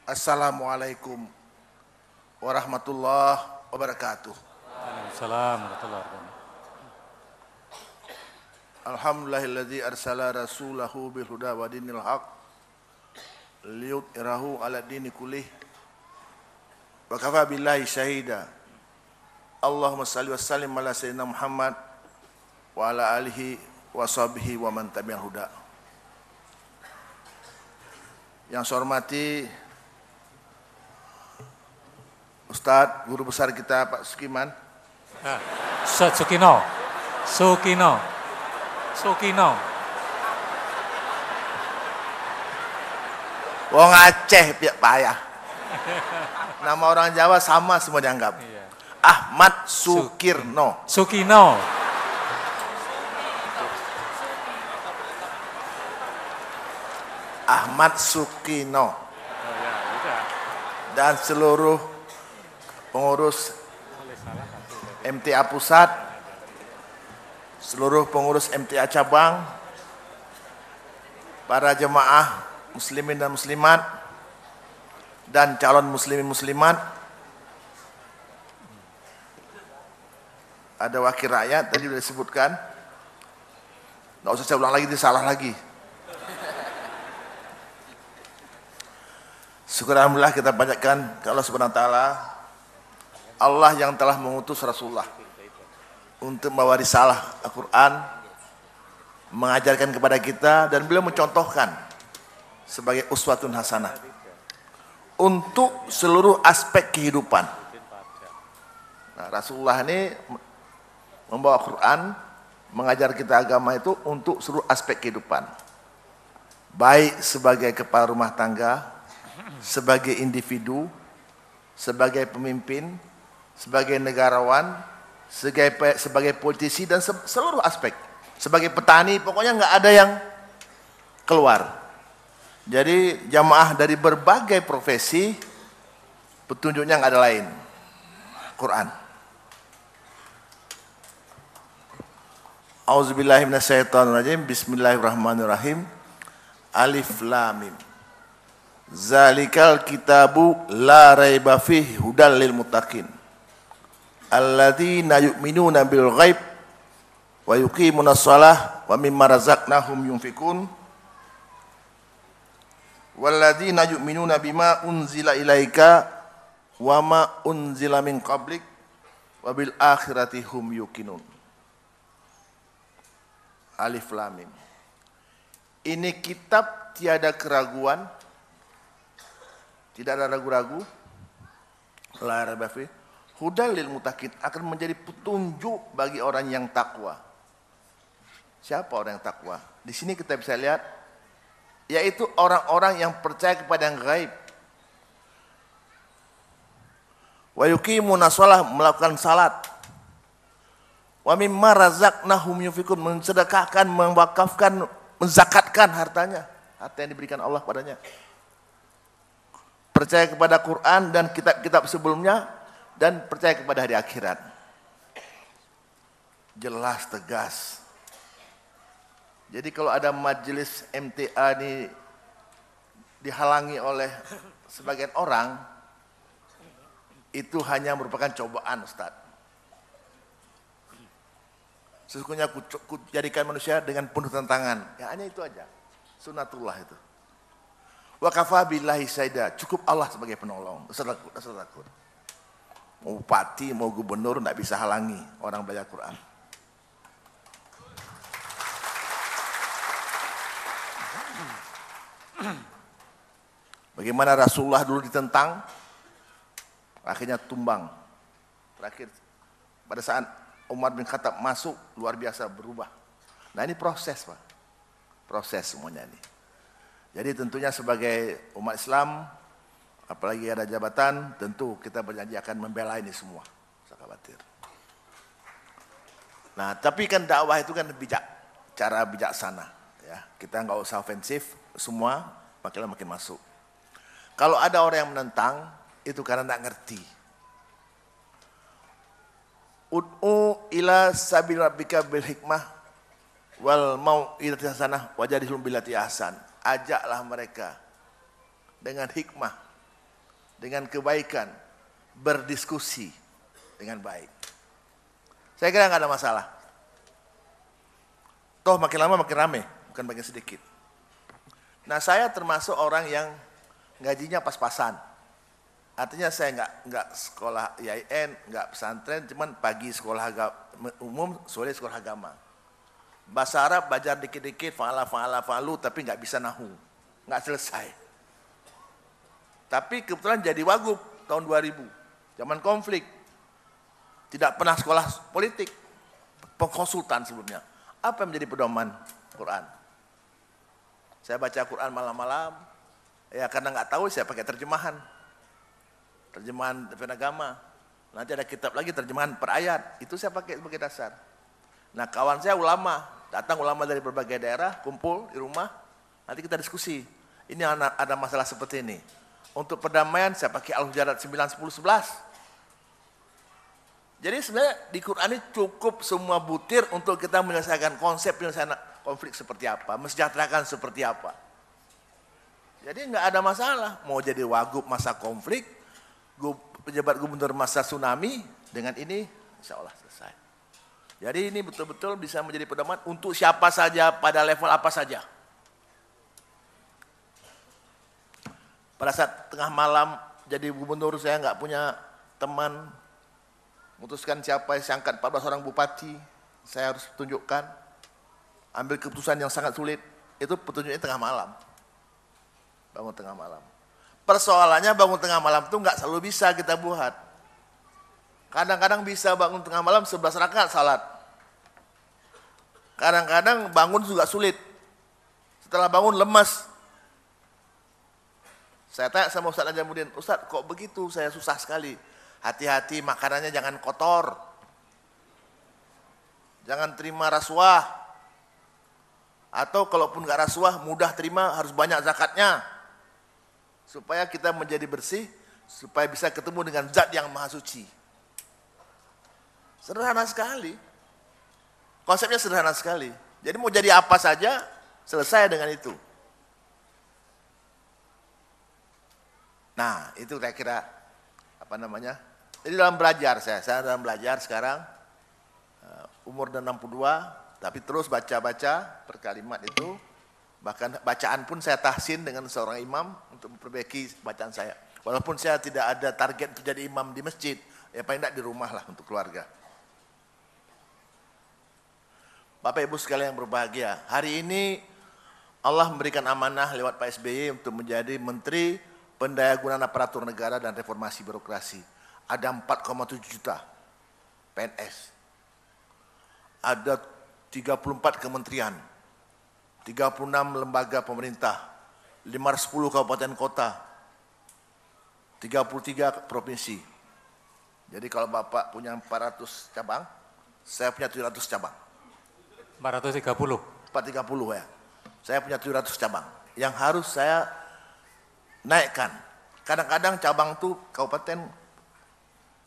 Assalamualaikum warahmatullahi wabarakatuh. Waalaikumsalam warahmatullahi wabarakatuh. Alhamdulillahilladzi arsala rasulahu bil huda wa dinil haq liyudhhirahu 'ala dini kullih wa kafa billahi syahida. Allahumma shalli wa sallim ala sayyidina Muhammad wa ala alihi wa sahbihi wa man tabi'al huda. Yang saya hormati Ustadz, guru besar kita Pak Sukiman. Ustadz Sukino. Wong Aceh piak payah. Nama orang Jawa sama semua dianggap. Iya. Ahmad Sukirno. Sukino. Ahmad Sukino. Dan seluruh pengurus MTA Pusat, seluruh pengurus MTA Cabang, para jemaah muslimin dan muslimat, dan calon muslimin muslimat, ada wakil rakyat, tadi sudah disebutkan, nggak usah saya ulang lagi, itu salah lagi. Syukur alhamdulillah kita panjatkan ke Allah Subhanahu wa taala, Allah yang telah mengutus Rasulullah untuk membawa risalah Al-Qur'an, mengajarkan kepada kita, dan beliau mencontohkan sebagai uswatun hasanah untuk seluruh aspek kehidupan. Nah, Rasulullah ini membawa Quran, mengajar kita agama itu untuk seluruh aspek kehidupan. Baik sebagai kepala rumah tangga, sebagai individu, sebagai pemimpin, sebagai negarawan, sebagai politisi, dan seluruh aspek. Sebagai petani, pokoknya nggak ada yang keluar. Jadi jamaah dari berbagai profesi, petunjuknya nggak ada lain, Quran. Auzubillahi minasyaitonirrajim. Bismillahirrahmanirrahim. Alif lam mim. Zalikal kitabu la raiba fihi hudal lil muttaqin alladzina yu'minuna bil ghaib wa yuqimunas shalah wa mimma razaqnahum yunfikun walladzina yu'minuna bima unzila ilaika wa ma unzila min qablik wa bil akhirati hum yuqinun. Alif lam mim. Ini kitab tiada keraguan, tidak ada ragu-ragu, la raiba fi hudal lil muttaqin, akan menjadi petunjuk bagi orang yang takwa. Siapa orang yang takwa? Di sini kita bisa lihat, yaitu orang-orang yang percaya kepada yang gaib. Wa yuqimuna shalah, melakukan salat. Wa mimma razaqnahum yunfikun, mensedekahkan, mewakafkan, menzakatkan hartanya, harta yang diberikan Allah padanya. Percaya kepada Quran dan kitab-kitab sebelumnya, dan percaya kepada hari akhirat. Jelas, tegas. Jadi kalau ada majelis MTA ini dihalangi oleh sebagian orang, itu hanya merupakan cobaan, Ustaz. Sesungguhnya ku jadikan manusia dengan penuh tantangan. Ya hanya itu aja. Sunnatullah itu. Wa kafa billahi syahida, cukup Allah sebagai penolong. Usah takut. Mau bupati, mau gubernur, tidak bisa halangi orang belajar Quran. Bagaimana Rasulullah dulu ditentang, akhirnya tumbang. Terakhir pada saat Umar bin Khattab masuk, luar biasa berubah. Nah ini proses, Pak. Proses semuanya ini. Jadi tentunya sebagai umat Islam, apalagi ada jabatan, tentu kita berjanji akan membela ini semua. Tidak usah khawatir. Nah, tapi kan dakwah itu kan bijak, cara bijaksana. Ya, kita nggak usah ofensif, semua makin masuk. Kalau ada orang yang menentang, itu karena nggak ngerti. Ud'u ila sabil rabbika bil hikmah wal mau'izati hasanah wajadilhum billati ahsan. Ajaklah mereka dengan hikmah, dengan kebaikan, berdiskusi dengan baik. Saya kira nggak ada masalah. Toh makin lama makin rame, bukan makin sedikit. Nah, saya termasuk orang yang gajinya pas-pasan. Artinya saya nggak sekolah IAIN, nggak pesantren, cuman pagi sekolah umum, sore sekolah agama. Bahasa Arab belajar dikit-dikit, fa'alu, tapi nggak bisa nahu, nggak selesai. Tapi kebetulan jadi wagub tahun 2000, zaman konflik. Tidak pernah sekolah politik, pengkonsultan sebelumnya. Apa yang menjadi pedoman Quran? Saya baca Quran malam-malam, ya karena nggak tahu saya pakai terjemahan agama. Nanti ada kitab lagi terjemahan per ayat, itu saya pakai sebagai dasar. Nah, kawan saya ulama, datang ulama dari berbagai daerah, kumpul di rumah, nanti kita diskusi. Ini ada masalah seperti ini. Untuk perdamaian saya pakai Al-Hujurat 9, 10, 11. Jadi sebenarnya di Quran ini cukup semua butir untuk kita menyelesaikan konsep penyelesaian konflik seperti apa, mensejahterakan seperti apa. Jadi nggak ada masalah, mau jadi wagub masa konflik, pejabat gubernur masa tsunami, dengan ini insya Allah selesai. Jadi ini betul-betul bisa menjadi pedoman untuk siapa saja, pada level apa saja. Pada saat tengah malam jadi gubernur, saya nggak punya teman, memutuskan siapa yang saya angkat 14 orang bupati, saya harus tunjukkan, ambil keputusan yang sangat sulit, itu petunjuknya tengah malam. Bangun tengah malam. Persoalannya bangun tengah malam itu nggak selalu bisa kita buat. Kadang-kadang bisa bangun tengah malam 11 rakaat salat. Kadang-kadang bangun juga sulit. Setelah bangun lemas. Saya tanya sama Ustaz Najamuddin, Ustaz kok begitu, saya susah sekali. Hati-hati makanannya jangan kotor. Jangan terima rasuah. Atau kalaupun nggak rasuah, mudah terima, harus banyak zakatnya. Supaya kita menjadi bersih, supaya bisa ketemu dengan zat yang maha suci. Sederhana sekali. Konsepnya sederhana sekali. Jadi mau jadi apa saja, selesai dengan itu. Nah, itu kira-kira apa namanya? Jadi dalam belajar saya dalam belajar sekarang, umur 62, tapi terus baca-baca per kalimat itu. Bahkan bacaan pun saya tahsin dengan seorang imam untuk memperbaiki bacaan saya. Walaupun saya tidak ada target untuk jadi imam di masjid, ya paling tidak di rumah lah untuk keluarga. Bapak Ibu sekalian yang berbahagia, hari ini Allah memberikan amanah lewat Pak SBY untuk menjadi Menteri Pendayagunaan Aparatur Negara dan Reformasi Birokrasi. Ada 4,7 juta PNS. Ada 34 kementerian. 36 lembaga pemerintah, 510 kabupaten kota, 33 provinsi. Jadi kalau Bapak punya 400 cabang, saya punya 700 cabang. 430. 430 ya. Saya punya 700 cabang yang harus saya naikkan. Kadang-kadang cabang itu kabupaten,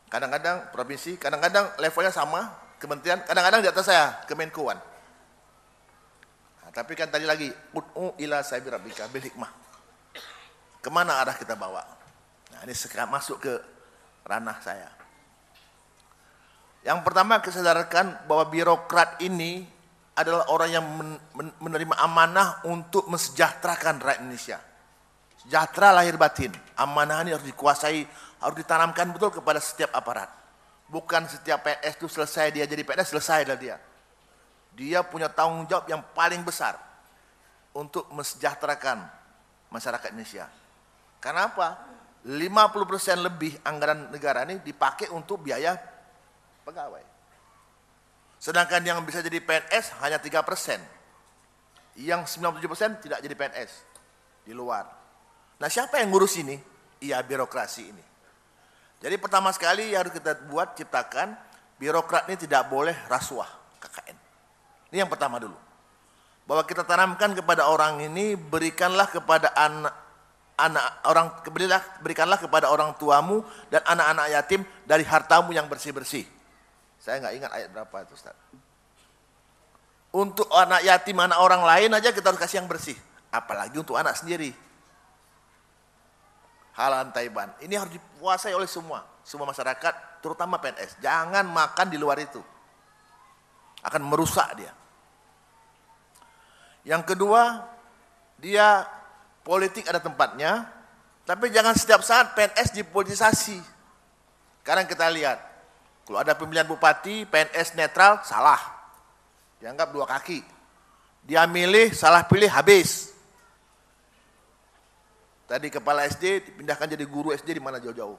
kadang-kadang provinsi, kadang-kadang levelnya sama, kementerian, kadang-kadang di atas saya, Kemenkuan. Tapi kan tadi lagi, ud'u ila sabili rabbika bil hikmah. Kemana arah kita bawa? Nah, ini sekarang masuk ke ranah saya. Yang pertama kesadarkan bahwa birokrat ini adalah orang yang menerima amanah untuk mensejahterakan rakyat Indonesia. Sejahtera lahir batin. Amanah ini harus dikuasai, harus ditanamkan betul kepada setiap aparat. Bukan setiap PNS itu selesai dia jadi PNS, selesai dah dia. Dia punya tanggung jawab yang paling besar untuk mensejahterakan masyarakat Indonesia. Karena apa? 50% lebih anggaran negara ini dipakai untuk biaya pegawai. Sedangkan yang bisa jadi PNS hanya 3%. Yang 97% tidak jadi PNS di luar. Nah, siapa yang ngurus ini? Iya, birokrasi ini. Jadi pertama sekali harus kita buat, ciptakan, birokrat ini tidak boleh rasuah, KKN. Ini yang pertama dulu. Bahwa kita tanamkan kepada orang ini, berikanlah kepada berikanlah kepada orang tuamu dan anak-anak yatim dari hartamu yang bersih-bersih. Saya nggak ingat ayat berapa itu, Ustaz. Untuk anak yatim, anak orang lain aja kita harus kasih yang bersih. Apalagi untuk anak sendiri. halalan tayyiban. Ini harus dikuasai oleh semua masyarakat, terutama PNS. Jangan makan di luar itu. Akan merusak dia. Yang kedua, dia politik ada tempatnya, tapi jangan setiap saat PNS dipolitisasi. Sekarang kita lihat, kalau ada pemilihan bupati, PNS netral, salah. Dianggap dua kaki. Dia milih, salah pilih, habis. Tadi kepala SD dipindahkan jadi guru SD di mana jauh-jauh.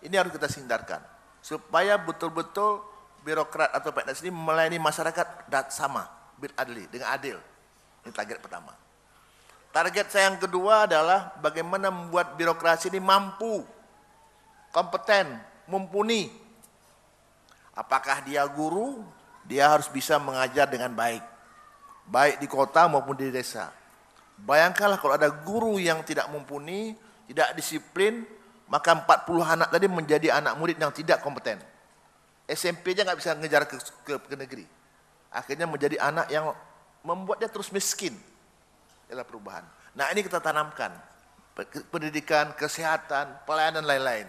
Ini harus kita hindarkan. Supaya betul-betul birokrat atau PNS ini melayani masyarakat sama, adli, dengan adil. Ini target pertama. Target saya yang kedua adalah bagaimana membuat birokrasi ini mampu, kompeten, mumpuni. Apakah dia guru, dia harus bisa mengajar dengan baik. Baik di kota maupun di desa. Bayangkanlah kalau ada guru yang tidak mumpuni, tidak disiplin, maka 40 anak tadi menjadi anak murid yang tidak kompeten. SMP aja nggak bisa ngejar ke negeri. Akhirnya menjadi anak yang membuat dia terus miskin. Adalah perubahan. Nah ini kita tanamkan. Pendidikan, kesehatan, pelayanan, lain-lain.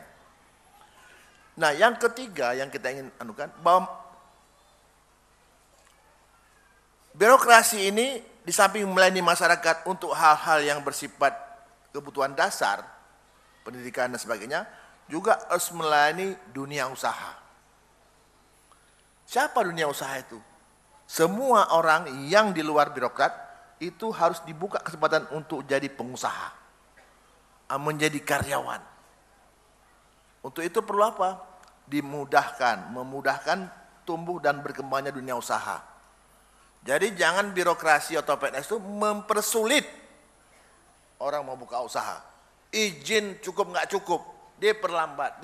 Nah yang ketiga yang kita ingin anukan, bahwa birokrasi ini di samping melayani masyarakat untuk hal-hal yang bersifat kebutuhan dasar, pendidikan dan sebagainya, juga harus melayani dunia usaha. Siapa dunia usaha itu? Semua orang yang di luar birokrat itu harus dibuka kesempatan untuk jadi pengusaha, menjadi karyawan. Untuk itu perlu apa? Memudahkan tumbuh dan berkembangnya dunia usaha. Jadi jangan birokrasi atau PNS itu mempersulit orang mau buka usaha. Izin cukup nggak cukup, dia perlambat.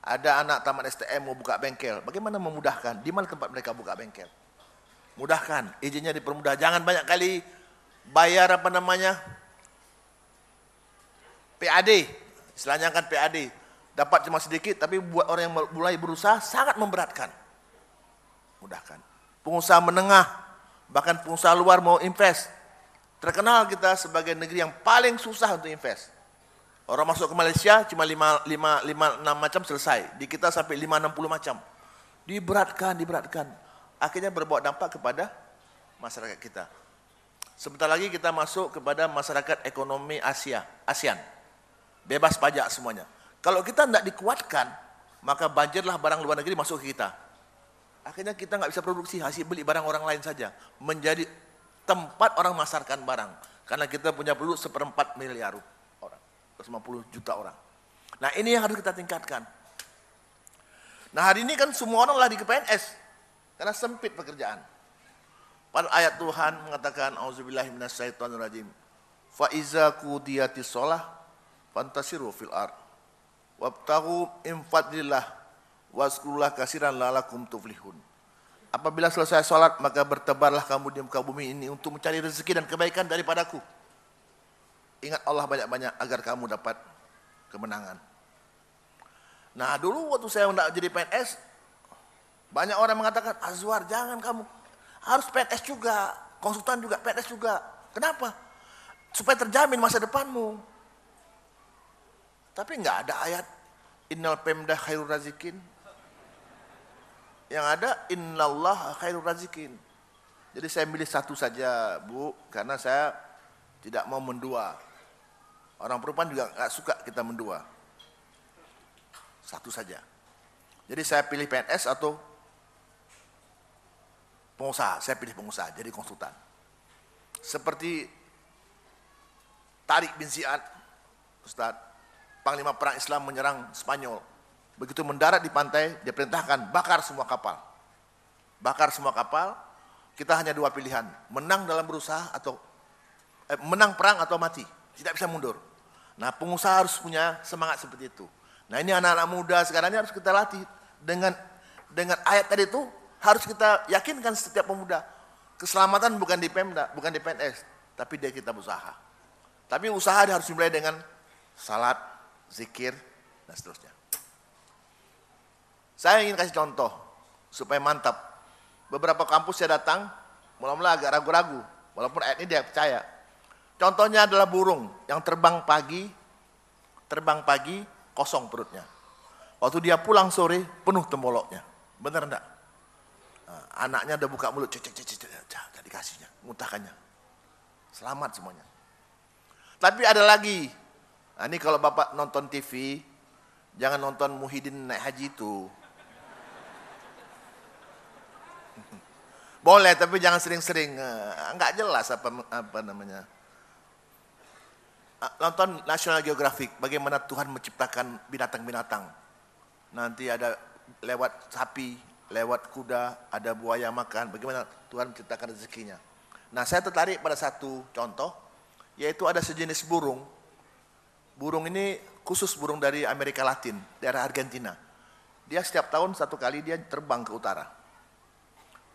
Ada anak tamat STM mau buka bengkel, bagaimana memudahkan? Di mana tempat mereka buka bengkel? Mudahkan, izinnya dipermudah. Jangan banyak kali bayar PAD, istilahnya kan PAD. Dapat cuma sedikit, tapi buat orang yang mulai berusaha sangat memberatkan. Mudahkan. Pengusaha menengah, bahkan pengusaha luar mau invest. Terkenal kita sebagai negeri yang paling susah untuk invest. Orang masuk ke Malaysia cuma 5-6 macam selesai. Di kita sampai 5-60 macam. Diberatkan. Akhirnya berbuat dampak kepada masyarakat kita. Sebentar lagi kita masuk kepada masyarakat ekonomi ASEAN. Bebas pajak semuanya. Kalau kita tidak dikuatkan, maka banjirlah barang luar negeri masuk ke kita. Akhirnya kita nggak bisa produksi, hasil beli barang orang lain saja. Menjadi tempat orang memasarkan barang. Karena kita punya penduduk 1/4 miliar orang. 150 juta orang. Nah ini yang harus kita tingkatkan. Nah hari ini kan semua orang lari ke PNS. Karena sempit pekerjaan. Pada ayat Tuhan mengatakan, Auzubillahi minasyaitonirrajim. Fa iza qudiyatis shalah fantasiru fil ard. Wabtaghu min fadlillah wazkurullah katsiran la'allakum tuflihun. Apabila selesai salat maka bertebarlah kamu di muka bumi ini untuk mencari rezeki dan kebaikan daripadaku. Ingat Allah banyak-banyak agar kamu dapat kemenangan. Nah dulu waktu saya hendak jadi PNS, banyak orang mengatakan, Azwar jangan kamu, harus PNS juga, konsultan juga, PNS juga. Kenapa? Supaya terjamin masa depanmu. Tapi enggak ada ayat, Innal pemda khairur razikin. Yang ada, Innallah khairur razikin. Jadi saya milih satu saja Bu, karena saya tidak mau mendua. Orang perempuan juga enggak suka kita mendua. Satu saja. Jadi saya pilih PNS atau pengusaha. Saya pilih pengusaha, jadi konsultan. Seperti Tariq bin Ziyad, Ustaz, Panglima Perang Islam menyerang Spanyol. Begitu mendarat di pantai, dia perintahkan bakar semua kapal. Bakar semua kapal, kita hanya dua pilihan. Menang dalam berusaha atau menang perang atau mati. Tidak bisa mundur. Nah pengusaha harus punya semangat seperti itu. Nah ini anak-anak muda sekarang ini harus kita latih. Dengan ayat tadi itu, harus kita yakinkan setiap pemuda. Keselamatan bukan di Pemda, bukan di PNS. Tapi dia kita berusaha. Tapi usaha dia harus dimulai dengan salat, zikir, dan seterusnya. Saya ingin kasih contoh, supaya mantap. Beberapa kampus saya datang, mula-mula agak ragu-ragu. Walaupun ayat ini dia percaya. Contohnya adalah burung yang terbang pagi kosong perutnya. Waktu dia pulang sore penuh temboloknya. Benar enggak? Nah, anaknya udah buka mulut, cek, dikasihnya, muntahkannya. Selamat semuanya. Tapi ada lagi. Nah, ini kalau Bapak nonton TV, jangan nonton Muhyiddin naik haji itu. Boleh, tapi jangan sering-sering. Enggak jelas apa namanya. Nonton National Geographic, bagaimana Tuhan menciptakan binatang-binatang. Nanti ada lewat sapi, lewat kuda, ada buaya makan, bagaimana Tuhan menciptakan rezekinya. Nah, saya tertarik pada satu contoh, yaitu ada sejenis burung. Burung ini khusus burung dari Amerika Latin, daerah Argentina. Dia setiap tahun satu kali dia terbang ke utara.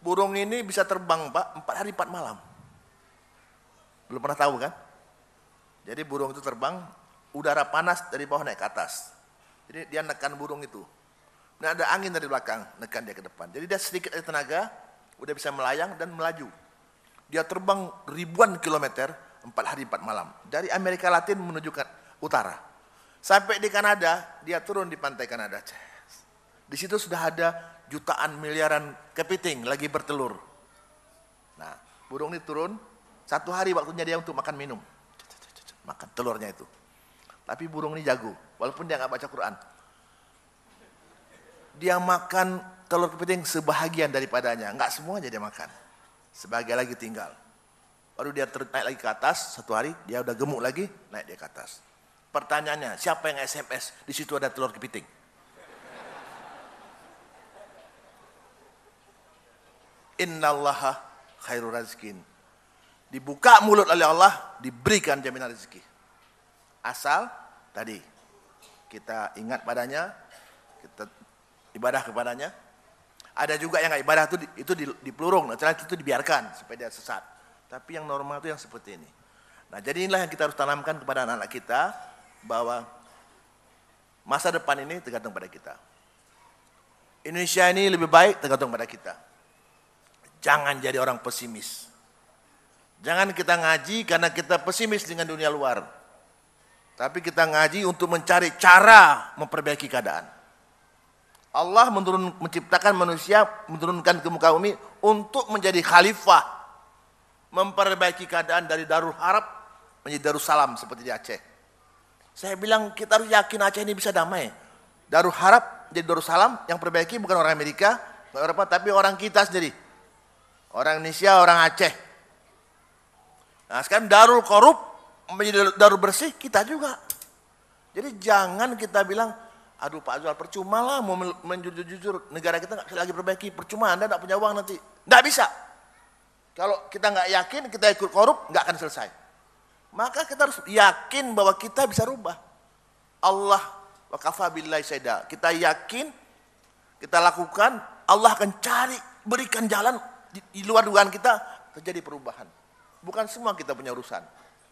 Burung ini bisa terbang, Pak, 4 hari 4 malam. Belum pernah tahu kan? Jadi burung itu terbang, udara panas dari bawah naik ke atas. Jadi dia nekan burung itu. Nah, ada angin dari belakang, nekan dia ke depan. Jadi dia sedikit ada tenaga, udah bisa melayang dan melaju. Dia terbang ribuan kilometer, 4 hari 4 malam. Dari Amerika Latin menuju ke utara. Sampai di Kanada, dia turun di pantai Kanada. Di situ sudah ada jutaan miliaran kepiting lagi bertelur. Nah, burung ini turun, 1 hari waktunya dia untuk makan minum. Makan telurnya itu. Tapi burung ini jago, walaupun dia nggak baca Quran. Dia makan telur kepiting sebahagian daripadanya, nggak semuanya dia makan. Sebagian lagi tinggal. Baru dia naik lagi ke atas, 1 hari dia udah gemuk lagi, naik dia ke atas. Pertanyaannya, siapa yang SMS? Di situ ada telur kepiting. Innallaha khairur razqin. Dibuka mulut oleh Allah, diberikan jaminan rezeki. Asal tadi kita ingat padanya, kita ibadah kepadanya. Ada juga yang nggak ibadah itu dipelurung, itu dibiarkan supaya dia sesat. Tapi yang normal itu yang seperti ini. Nah, jadi inilah yang kita harus tanamkan kepada anak-anak kita, bahwa masa depan ini tergantung pada kita. Indonesia ini lebih baik tergantung pada kita. Jangan jadi orang pesimis. Jangan kita ngaji karena kita pesimis dengan dunia luar. Tapi kita ngaji untuk mencari cara memperbaiki keadaan. Allah menciptakan manusia, menurunkan ke muka bumi untuk menjadi khalifah. Memperbaiki keadaan dari Darul Harab menjadi Darussalam seperti di Aceh. Saya bilang kita harus yakin Aceh ini bisa damai. Darul Harab jadi Darussalam, yang perbaiki bukan orang Amerika, Eropa, tapi orang kita sendiri. Orang Indonesia, orang Aceh. Nah, sekarang Darul Korup menjadi Darul Bersih, kita juga. Jadi jangan kita bilang, aduh Pak Azwar percuma lah mau menjujur, negara kita nggak bisa lagi perbaiki, percuma Anda nggak punya uang nanti. Nggak bisa. Kalau kita nggak yakin, kita ikut korup, nggak akan selesai. Maka kita harus yakin bahwa kita bisa rubah. Allah wa kafa billahi syahida. Kita yakin, kita lakukan, Allah akan cari, berikan jalan di luar dugaan kita, terjadi perubahan. Bukan semua kita punya urusan,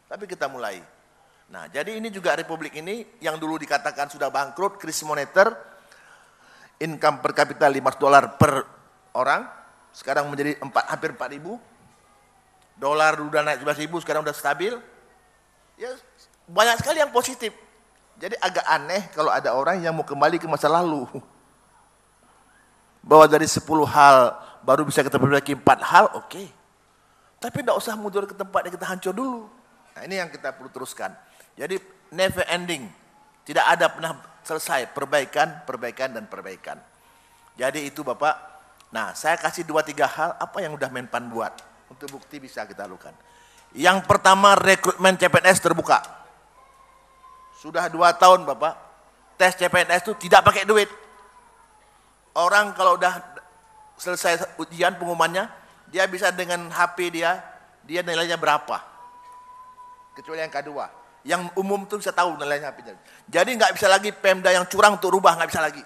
tapi kita mulai. Nah, jadi ini juga republik ini yang dulu dikatakan sudah bangkrut, krisis moneter, income per kapita $5 per orang, sekarang menjadi hampir 4.000. Dolar udah naik 11.000, sekarang udah stabil. Ya, banyak sekali yang positif. Jadi agak aneh kalau ada orang yang mau kembali ke masa lalu. Bahwa dari 10 hal baru bisa kita perbaiki 4 hal, oke. Tapi tidak usah mundur ke tempat yang kita hancur dulu. Nah, ini yang kita perlu teruskan. Jadi never ending. Tidak ada pernah selesai perbaikan, dan perbaikan. Jadi itu Bapak. Nah, saya kasih 2-3 hal apa yang udah Menpan buat. Untuk bukti bisa kita lakukan. Yang pertama, rekrutmen CPNS terbuka. Sudah 2 tahun Bapak. Tes CPNS itu tidak pakai duit. Orang kalau udah selesai ujian pengumumannya, dia bisa dengan HP dia nilainya berapa. Kecuali yang kedua, yang umum tuh bisa tahu nilainya HP-nya. Jadi nggak bisa lagi Pemda yang curang untuk rubah, nggak bisa lagi.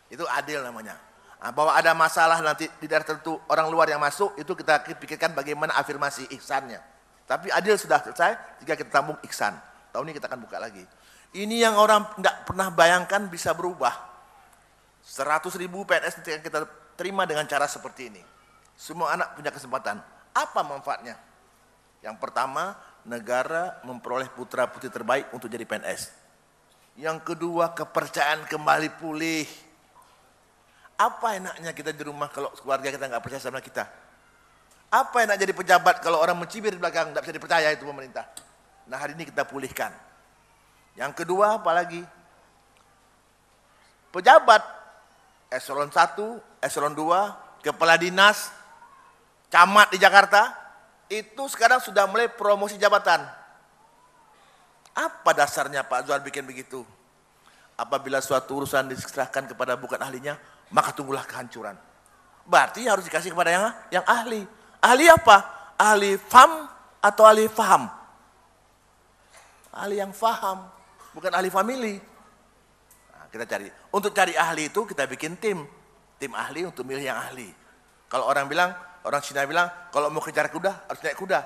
Itu adil namanya. Nah, bahwa ada masalah nanti di daerah tertentu orang luar yang masuk, itu kita pikirkan bagaimana afirmasi ihsannya. Tapi adil sudah selesai, jika kita tambung ihsan. Tahun ini kita akan buka lagi. Ini yang orang nggak pernah bayangkan bisa berubah. 100.000 PNS yang kita terima dengan cara seperti ini. Semua anak punya kesempatan. Apa manfaatnya? Yang pertama, negara memperoleh putra-putri terbaik untuk jadi PNS. Yang kedua, kepercayaan kembali pulih. Apa enaknya kita di rumah kalau keluarga kita nggak percaya sama kita? Apa enak jadi pejabat kalau orang mencibir di belakang, nggak bisa dipercaya itu pemerintah? Nah, hari ini kita pulihkan. Yang kedua, apalagi? Pejabat eselon 1, eselon 2, kepala dinas, camat di Jakarta, itu sekarang sudah mulai promosi jabatan. Apa dasarnya Pak Zuhar bikin begitu? Apabila suatu urusan diserahkan kepada bukan ahlinya, maka tunggulah kehancuran. Berarti harus dikasih kepada yang ahli. Ahli apa? Ahli faham atau ahli faham? Ahli yang faham, bukan ahli famili. Nah, kita cari. Untuk cari ahli itu kita bikin tim ahli untuk milih yang ahli. Kalau orang Cina bilang, kalau mau kejar kuda harus naik kuda.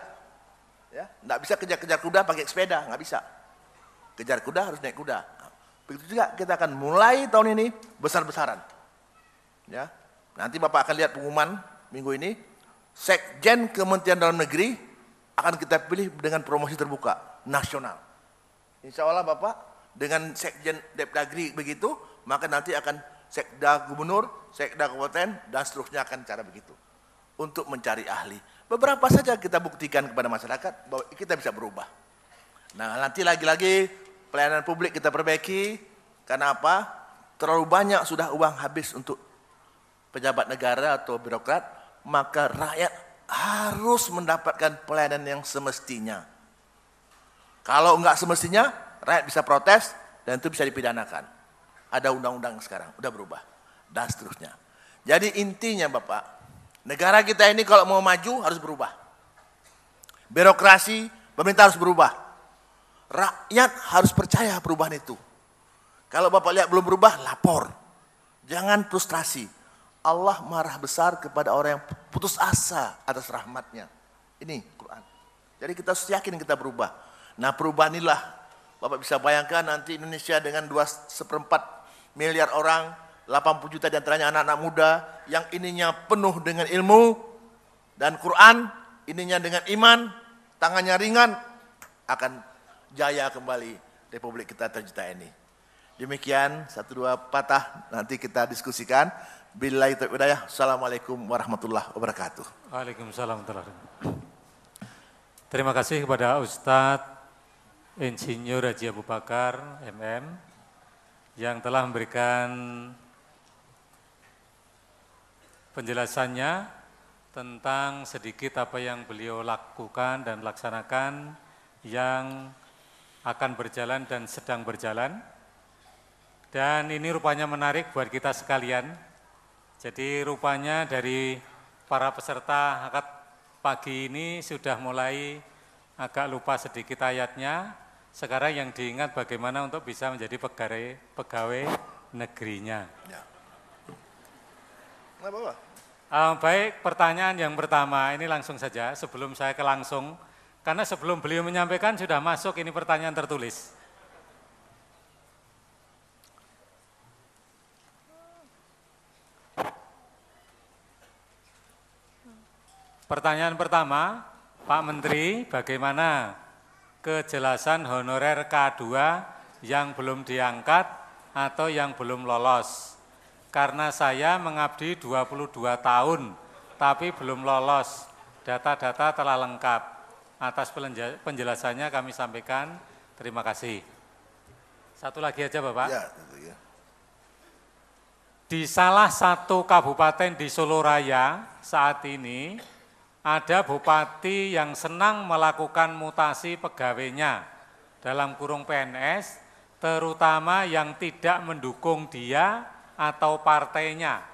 Ya, nggak bisa kejar kuda pakai sepeda, nggak bisa. Kejar kuda harus naik kuda. Nah, begitu juga kita akan mulai tahun ini besar-besaran. Ya, nanti Bapak akan lihat pengumuman minggu ini. Sekjen Kementerian Dalam Negeri akan kita pilih dengan promosi terbuka nasional. Insya Allah Bapak dengan Sekjen Depdagri begitu, maka nanti akan Sekda Gubernur, Sekda Kabupaten, dan seterusnya akan cara begitu. Untuk mencari ahli. Beberapa saja kita buktikan kepada masyarakat bahwa kita bisa berubah. Nah, nanti lagi-lagi pelayanan publik kita perbaiki. Karena apa? Terlalu banyak sudah uang habis untuk pejabat negara atau birokrat, maka rakyat harus mendapatkan pelayanan yang semestinya. Kalau enggak semestinya, rakyat bisa protes dan itu bisa dipidanakan. Ada undang-undang sekarang, udah berubah. Dan seterusnya. Jadi intinya Bapak, negara kita ini kalau mau maju harus berubah. Birokrasi, pemerintah harus berubah. Rakyat harus percaya perubahan itu. Kalau Bapak lihat belum berubah, lapor. Jangan frustrasi. Allah marah besar kepada orang yang putus asa atas rahmatnya. Ini Quran. Jadi kita harus yakin kita berubah. Nah, perubahan inilah Bapak bisa bayangkan nanti Indonesia dengan 2,4 miliar orang, 80 juta diantaranya anak-anak muda, yang ininya penuh dengan ilmu dan Quran, ininya dengan iman, tangannya ringan, akan jaya kembali Republik kita tercinta ini. Demikian, 1-2 patah nanti kita diskusikan. Billahi taufiq wal hidayah. Assalamualaikum warahmatullahi wabarakatuh. Waalaikumsalam warahmatullahi wabarakatuh. Terima kasih kepada Ustadz Insinyur Haji Abu Bakar, MM, yang telah memberikan penjelasannya tentang sedikit apa yang beliau lakukan dan laksanakan yang akan berjalan dan sedang berjalan. Dan ini rupanya menarik buat kita sekalian. Jadi rupanya dari para peserta akad pagi ini sudah mulai agak lupa sedikit ayatnya. Sekarang yang diingat bagaimana untuk bisa menjadi pegawai negerinya. Ya. Nggak apa-apa. Baik, pertanyaan yang pertama ini langsung saja sebelum saya ke langsung. Karena sebelum beliau menyampaikan sudah masuk ini pertanyaan tertulis. Pertanyaan pertama, Pak Menteri, bagaimana kejelasan honorer K2 yang belum diangkat atau yang belum lolos? Karena saya mengabdi 22 tahun, tapi belum lolos. Data-data telah lengkap. Atas penjelasannya kami sampaikan, terima kasih. Satu lagi aja Bapak. Ya, itu ya. Di salah satu kabupaten di Solo Raya saat ini, ada bupati yang senang melakukan mutasi pegawainya dalam kurung PNS, terutama yang tidak mendukung dia atau partainya.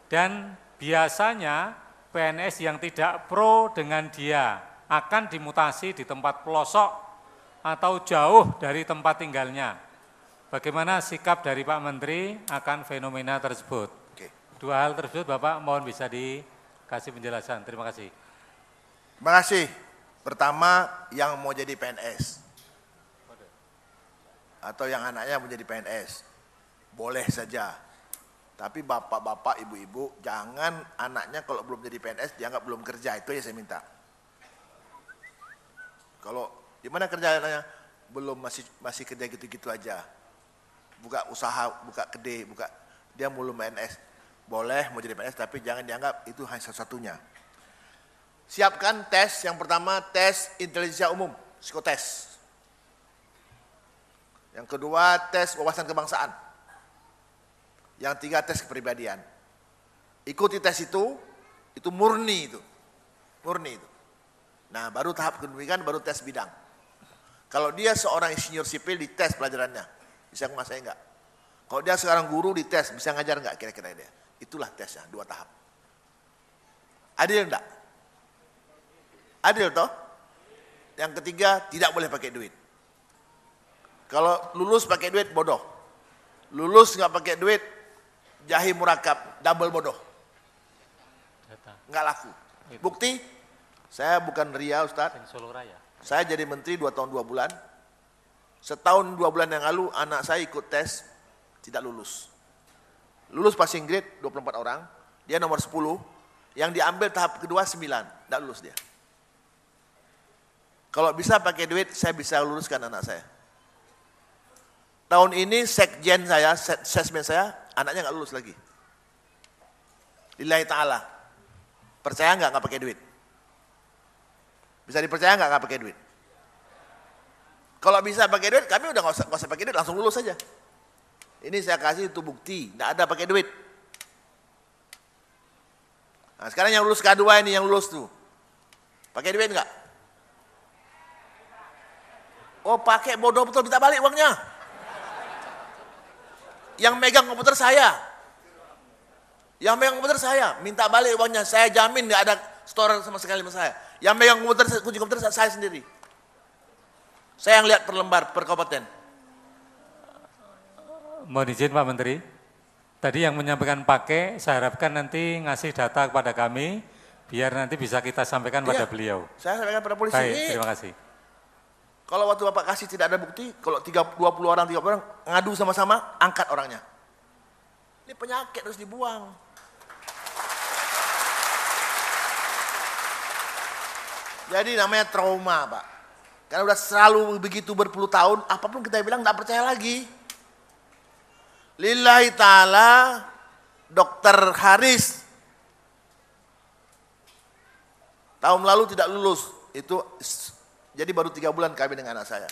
Dan biasanya PNS yang tidak pro dengan dia akan dimutasi di tempat pelosok atau jauh dari tempat tinggalnya. Bagaimana sikap dari Pak Menteri akan fenomena tersebut? Oke. Dua hal tersebut Bapak mohon bisa dikasih penjelasan. Terima kasih. Terima kasih. Pertama, yang mau jadi PNS atau yang anaknya mau jadi PNS, boleh saja. Tapi bapak-bapak, ibu-ibu, jangan anaknya kalau belum jadi PNS dianggap belum kerja. Itu ya saya minta. Kalau di mana kerjaannya? Belum, masih kerja gitu-gitu aja. Buka usaha, buka kedai, dia belum PNS. Boleh mau jadi PNS tapi jangan dianggap itu hanya satu-satunya. Siapkan tes yang pertama, tes intelijensia umum, psikotes. Yang kedua, tes wawasan kebangsaan. Yang tiga, tes kepribadian. Ikuti tes itu murni itu. Murni itu. Nah, baru tahap kedua baru tes bidang. Kalau dia seorang insinyur sipil, dites pelajarannya. Bisa menguasai enggak? Kalau dia sekarang guru, dites. Bisa ngajar enggak kira-kira dia? Itulah tesnya, 2 tahap. Adil enggak? Adil toh? Yang ketiga, tidak boleh pakai duit. Kalau lulus pakai duit, bodoh. Lulus enggak pakai duit, jahil murakab, double bodoh. Enggak laku. Bukti, saya bukan ria Ustaz. Saya jadi menteri 2 tahun 2 bulan. Setahun 2 bulan yang lalu anak saya ikut tes, tidak lulus. Lulus passing grade 24 orang, dia nomor 10. Yang diambil tahap kedua 9, tidak lulus dia. Kalau bisa pakai duit, saya bisa luluskan anak saya. Tahun ini sekjen saya, sesmen saya, anaknya nggak lulus lagi. Lillahi ta'ala. Percaya nggak pakai duit? Bisa dipercaya nggak pakai duit? Kalau bisa pakai duit, kami udah nggak usah pakai duit, langsung lulus saja. Ini saya kasih itu bukti, nggak ada pakai duit. Nah, sekarang yang lulus K2 ini, yang lulus tuh, pakai duit nggak? Oh, pakai, bodoh betul, minta balik uangnya. Yang megang komputer saya. Yang megang komputer saya, minta balik uangnya. Saya jamin nggak ada store sama sekali sama saya. Yang megang komputer, kunci komputer saya sendiri. Saya yang lihat per lembar, per kabupaten. Mohon izin Pak Menteri. Tadi yang menyampaikan pakai, saya harapkan nanti ngasih data kepada kami, biar nanti bisa kita sampaikan pada beliau. Saya sampaikan pada polisi. Baik, terima kasih. Kalau waktu Bapak kasih tidak ada bukti, kalau 20 orang, 30 orang ngadu sama-sama, angkat orangnya. Ini penyakit harus dibuang. Jadi namanya trauma, Pak. Karena udah selalu begitu berpuluh tahun, apapun kita bilang tidak percaya lagi. Lillahi ta'ala, Dr. Haris tahun lalu tidak lulus. Itu jadi baru 3 bulan kami dengan anak saya.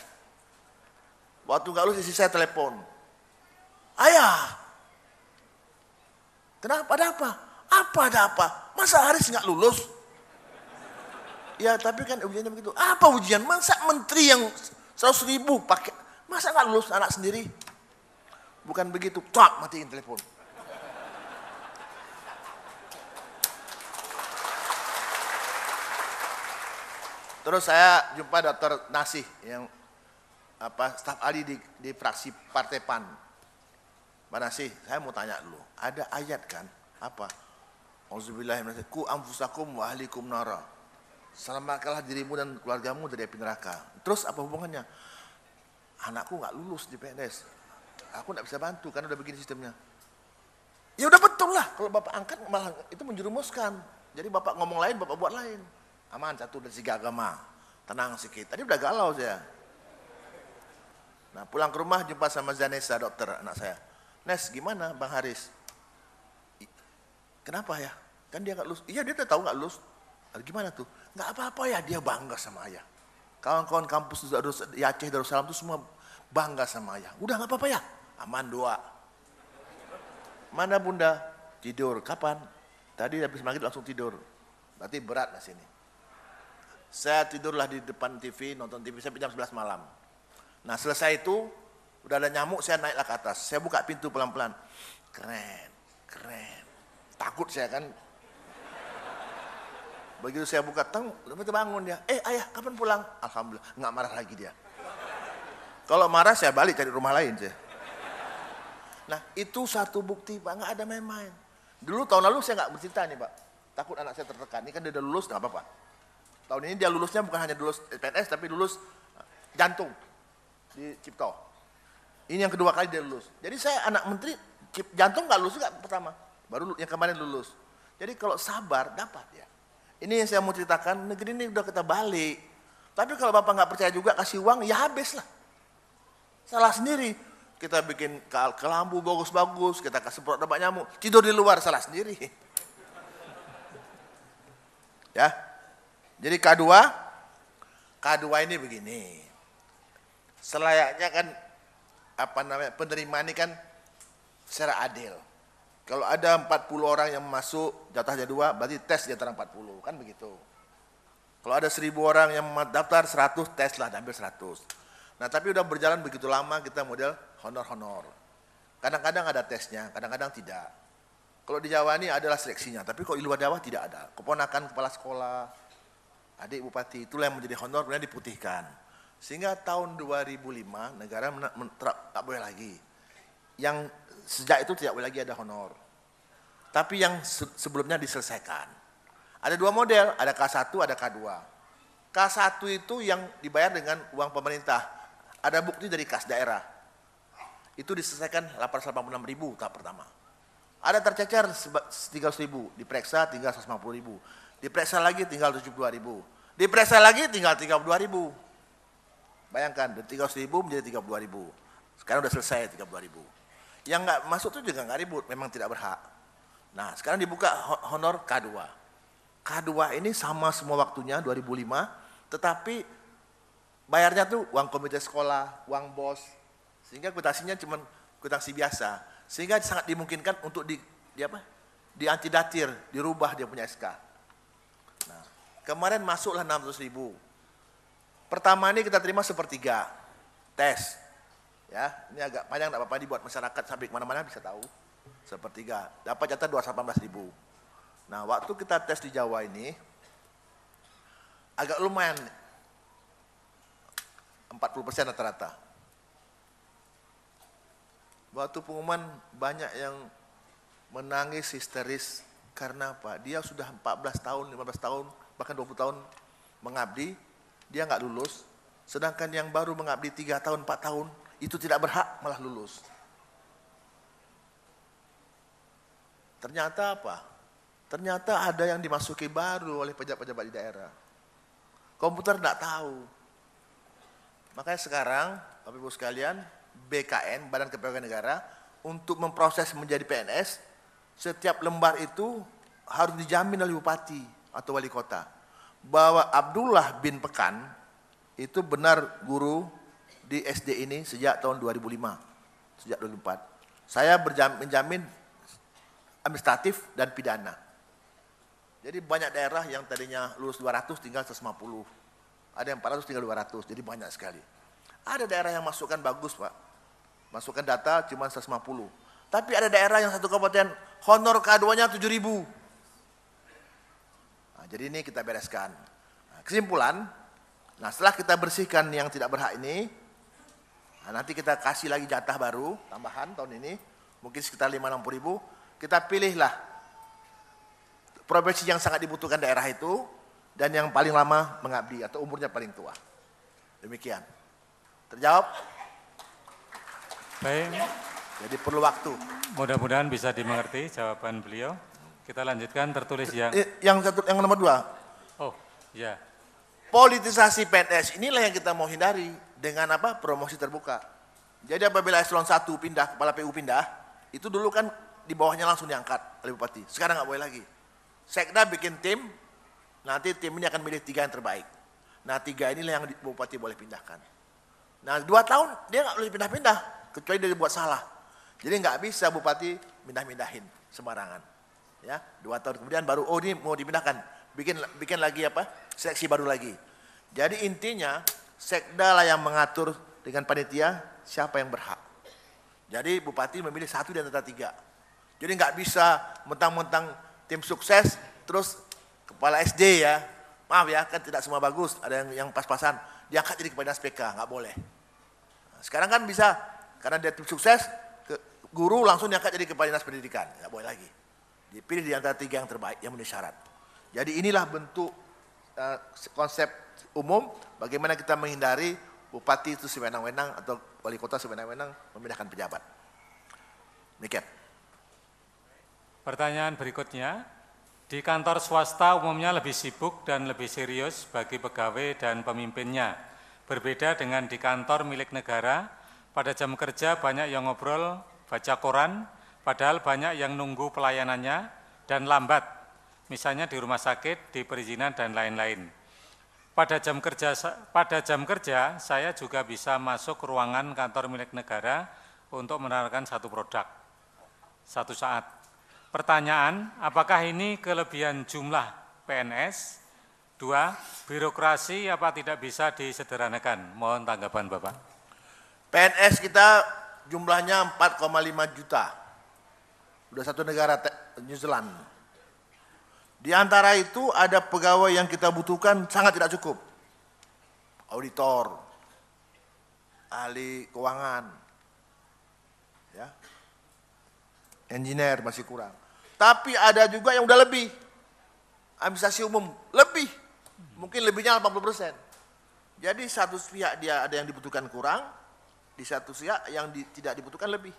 Waktu nggak lulus, istri saya telepon. Ayah, kenapa, ada apa? Apa ada apa? Masa Haris nggak lulus? Ya tapi kan ujiannya begitu. Apa ujian? Masa menteri yang 100.000 pakai, masa nggak lulus anak sendiri? Bukan begitu, tak matiin telepon. Terus saya jumpa Dr. Nasih yang staf ahli di fraksi Partai PAN. Pak Nasih, saya mau tanya dulu, ada ayat kan? Apa? Auzubillahi ku anfusakum wa ahlikum nara. Selamatkanlah dirimu dan keluargamu dari api neraka. Terus apa hubungannya? Anakku nggak lulus di PNS. Aku nggak bisa bantu karena udah begini sistemnya. Ya udah betul lah, kalau Bapak angkat malah itu menjerumuskan. Jadi Bapak ngomong lain, Bapak buat lain. Aman, satu dari segi agama. Tenang sedikit. Tadi udah galau saya. Nah pulang ke rumah jumpa sama Zanessa, dokter anak saya. Nes, gimana Bang Haris? Kenapa ya? Kan dia nggak lulus. Iya dia udah tahu nggak lulus. Gimana tuh? Nggak apa-apa ya, dia bangga sama ayah. Kawan-kawan kampus di Aceh Darussalam itu semua bangga sama ayah. Udah nggak apa-apa ya? Aman, doa. Mana bunda? Tidur. Kapan? Tadi habis maghrib langsung tidur. Berarti berat lah sini. Saya tidurlah di depan TV, nonton TV sampai jam 11 malam. Nah selesai itu, udah ada nyamuk, saya naiklah ke atas. Saya buka pintu pelan-pelan. Keren, keren. Takut saya kan. Begitu saya buka, bangun dia. Ayah, kapan pulang? Alhamdulillah, nggak marah lagi dia. Kalau marah saya balik cari rumah lain saya. Nah itu satu bukti Pak, nggak ada main-main. Dulu tahun lalu saya nggak bercerita nih Pak. Takut anak saya tertekan, ini kan dia udah lulus, nggak apa-apa. Tahun ini dia lulusnya bukan hanya lulus PNS, tapi lulus jantung di Cipto. Ini yang kedua kali dia lulus. Jadi saya anak menteri, jantung nggak lulus juga pertama. Baru yang kemarin lulus. Jadi kalau sabar, dapat ya. Ini yang saya mau ceritakan, negeri ini udah kita balik. Tapi kalau Bapak nggak percaya juga kasih uang, ya habis lah. Salah sendiri. Kita bikin kelambu bagus-bagus, kita kasih semprot obat nyamuk, tidur di luar, salah sendiri. Ya. Jadi K2 ini begini. Selayaknya kan penerimaan ini kan secara adil. Kalau ada 40 orang yang masuk jatahnya 2, berarti tes di antara 40, kan begitu. Kalau ada 1000 orang yang daftar 100, tes lah, ambil 100. Nah tapi udah berjalan begitu lama kita model honor-honor. Kadang-kadang ada tesnya, kadang-kadang tidak. Kalau di Jawa ini adalah seleksinya, tapi kalau di luar Jawa tidak ada. Keponakan kepala sekolah, adik bupati, itulah yang menjadi honor, kemudian diputihkan. Sehingga tahun 2005 negara tak boleh lagi. Yang sejak itu tidak boleh lagi ada honor. Tapi yang sebelumnya diselesaikan. Ada 2 model, ada K1, ada K2. K1 itu yang dibayar dengan uang pemerintah. Ada bukti dari kas daerah. Itu diselesaikan 886.000 tahap pertama. Ada tercecer 300.000, diperiksa tinggal 150.000. Diperiksa lagi tinggal 72.000. Diperiksa lagi tinggal 32.000. Bayangkan dari 300.000 menjadi 32.000. Sekarang udah selesai 32.000. Yang nggak masuk itu juga nggak ribut, memang tidak berhak. Nah sekarang dibuka honor K2. K2 ini sama semua waktunya 2005, tetapi bayarnya tuh uang komite sekolah, uang bos, sehingga kwitansinya cuma kwitansi biasa, sehingga sangat dimungkinkan untuk diantidatir, dirubah dia punya SK. Nah, kemarin masuklah 600.000. Pertama ini kita terima sepertiga tes, ya ini agak panjang, tidak apa-apa dibuat masyarakat sampai kemana-mana bisa tahu. Sepertiga dapat jatah 218.000. Nah, waktu kita tes di Jawa ini agak lumayan 40% rata-rata. Waktu pengumuman banyak yang menangis histeris karena apa? Dia sudah 14 tahun, 15 tahun, bahkan 20 tahun mengabdi, dia nggak lulus. Sedangkan yang baru mengabdi 3 tahun, 4 tahun, itu tidak berhak malah lulus. Ternyata apa? Ternyata ada yang dimasuki baru oleh pejabat-pejabat di daerah. Komputer tidak tahu. Makanya sekarang, Bapak Ibu sekalian, BKN, Badan Kepegawaian Negara, untuk memproses menjadi PNS, setiap lembar itu harus dijamin oleh bupati atau wali kota. Bahwa Abdullah bin Pekan, itu benar guru di SD ini sejak tahun 2005, sejak 2004. Saya menjamin administratif dan pidana. Jadi banyak daerah yang tadinya lulus 200 tinggal 150. Ada yang 400 tinggal 200, jadi banyak sekali. Ada daerah yang masukkan bagus Pak. Masukkan data cuma 150. Tapi ada daerah yang satu kabupaten honor K2-nya 7.000. Nah, jadi ini kita bereskan. Nah, kesimpulan, nah setelah kita bersihkan yang tidak berhak ini, nah nanti kita kasih lagi jatah baru, tambahan tahun ini, mungkin sekitar 5-60.000, kita pilihlah profesi yang sangat dibutuhkan daerah itu dan yang paling lama mengabdi atau umurnya paling tua. Demikian. Terjawab? Baik. Jadi perlu waktu. Mudah-mudahan bisa dimengerti jawaban beliau. Kita lanjutkan tertulis yang yang nomor 2. Oh, ya. Politisasi PNS inilah yang kita mau hindari dengan apa? Promosi terbuka. Jadi apabila eselon 1 pindah, kepala PU pindah, itu dulu kan di bawahnya langsung diangkat oleh bupati. Sekarang nggak boleh lagi. Sekda bikin tim, nanti tim ini akan milih 3 yang terbaik. Nah 3 inilah yang bupati boleh pindahkan. Nah 2 tahun dia nggak boleh pindah-pindah, kecuali dia buat salah. Jadi nggak bisa bupati pindah-pindahin sembarangan. Ya, 2 tahun kemudian baru ini mau dipindahkan, bikin lagi apa? Seleksi baru lagi. Jadi intinya Sekda lah yang mengatur dengan panitia siapa yang berhak. Jadi bupati memilih 1 di antara 3. Jadi nggak bisa mentang-mentang tim sukses terus kepala SD ya, maaf ya kan tidak semua bagus, ada yang pas-pasan diangkat jadi kepala dinas PK, nggak boleh. Nah, sekarang kan bisa karena dia tim sukses, guru langsung diangkat jadi kepala dinas pendidikan, nggak boleh lagi. Dipilih di antara 3 yang terbaik yang memenuhi syarat. Jadi inilah bentuk konsep umum bagaimana kita menghindari bupati itu sewenang-wenang atau wali kota sewenang-wenang memindahkan pejabat. Demikian. Pertanyaan berikutnya, Di kantor swasta umumnya lebih sibuk dan lebih serius bagi pegawai dan pemimpinnya. Berbeda dengan di kantor milik negara, pada jam kerja banyak yang ngobrol, baca koran, padahal banyak yang nunggu pelayanannya dan lambat, misalnya di rumah sakit, di perizinan, dan lain-lain. Pada jam kerja, saya juga bisa masuk ruangan kantor milik negara untuk menawarkan satu produk, satu saat. Pertanyaan, apakah ini kelebihan jumlah PNS? 2, birokrasi apa tidak bisa disederhanakan? Mohon tanggapan Bapak. PNS kita jumlahnya 4,5 juta. Sudah satu negara New Zealand. Di antara itu ada pegawai yang kita butuhkan sangat tidak cukup. Auditor, ahli keuangan, ya, engineer masih kurang. Tapi ada juga yang udah lebih. Administrasi umum lebih. Mungkin lebihnya 80%. Jadi satu pihak dia ada yang dibutuhkan kurang, di satu pihak yang tidak dibutuhkan lebih.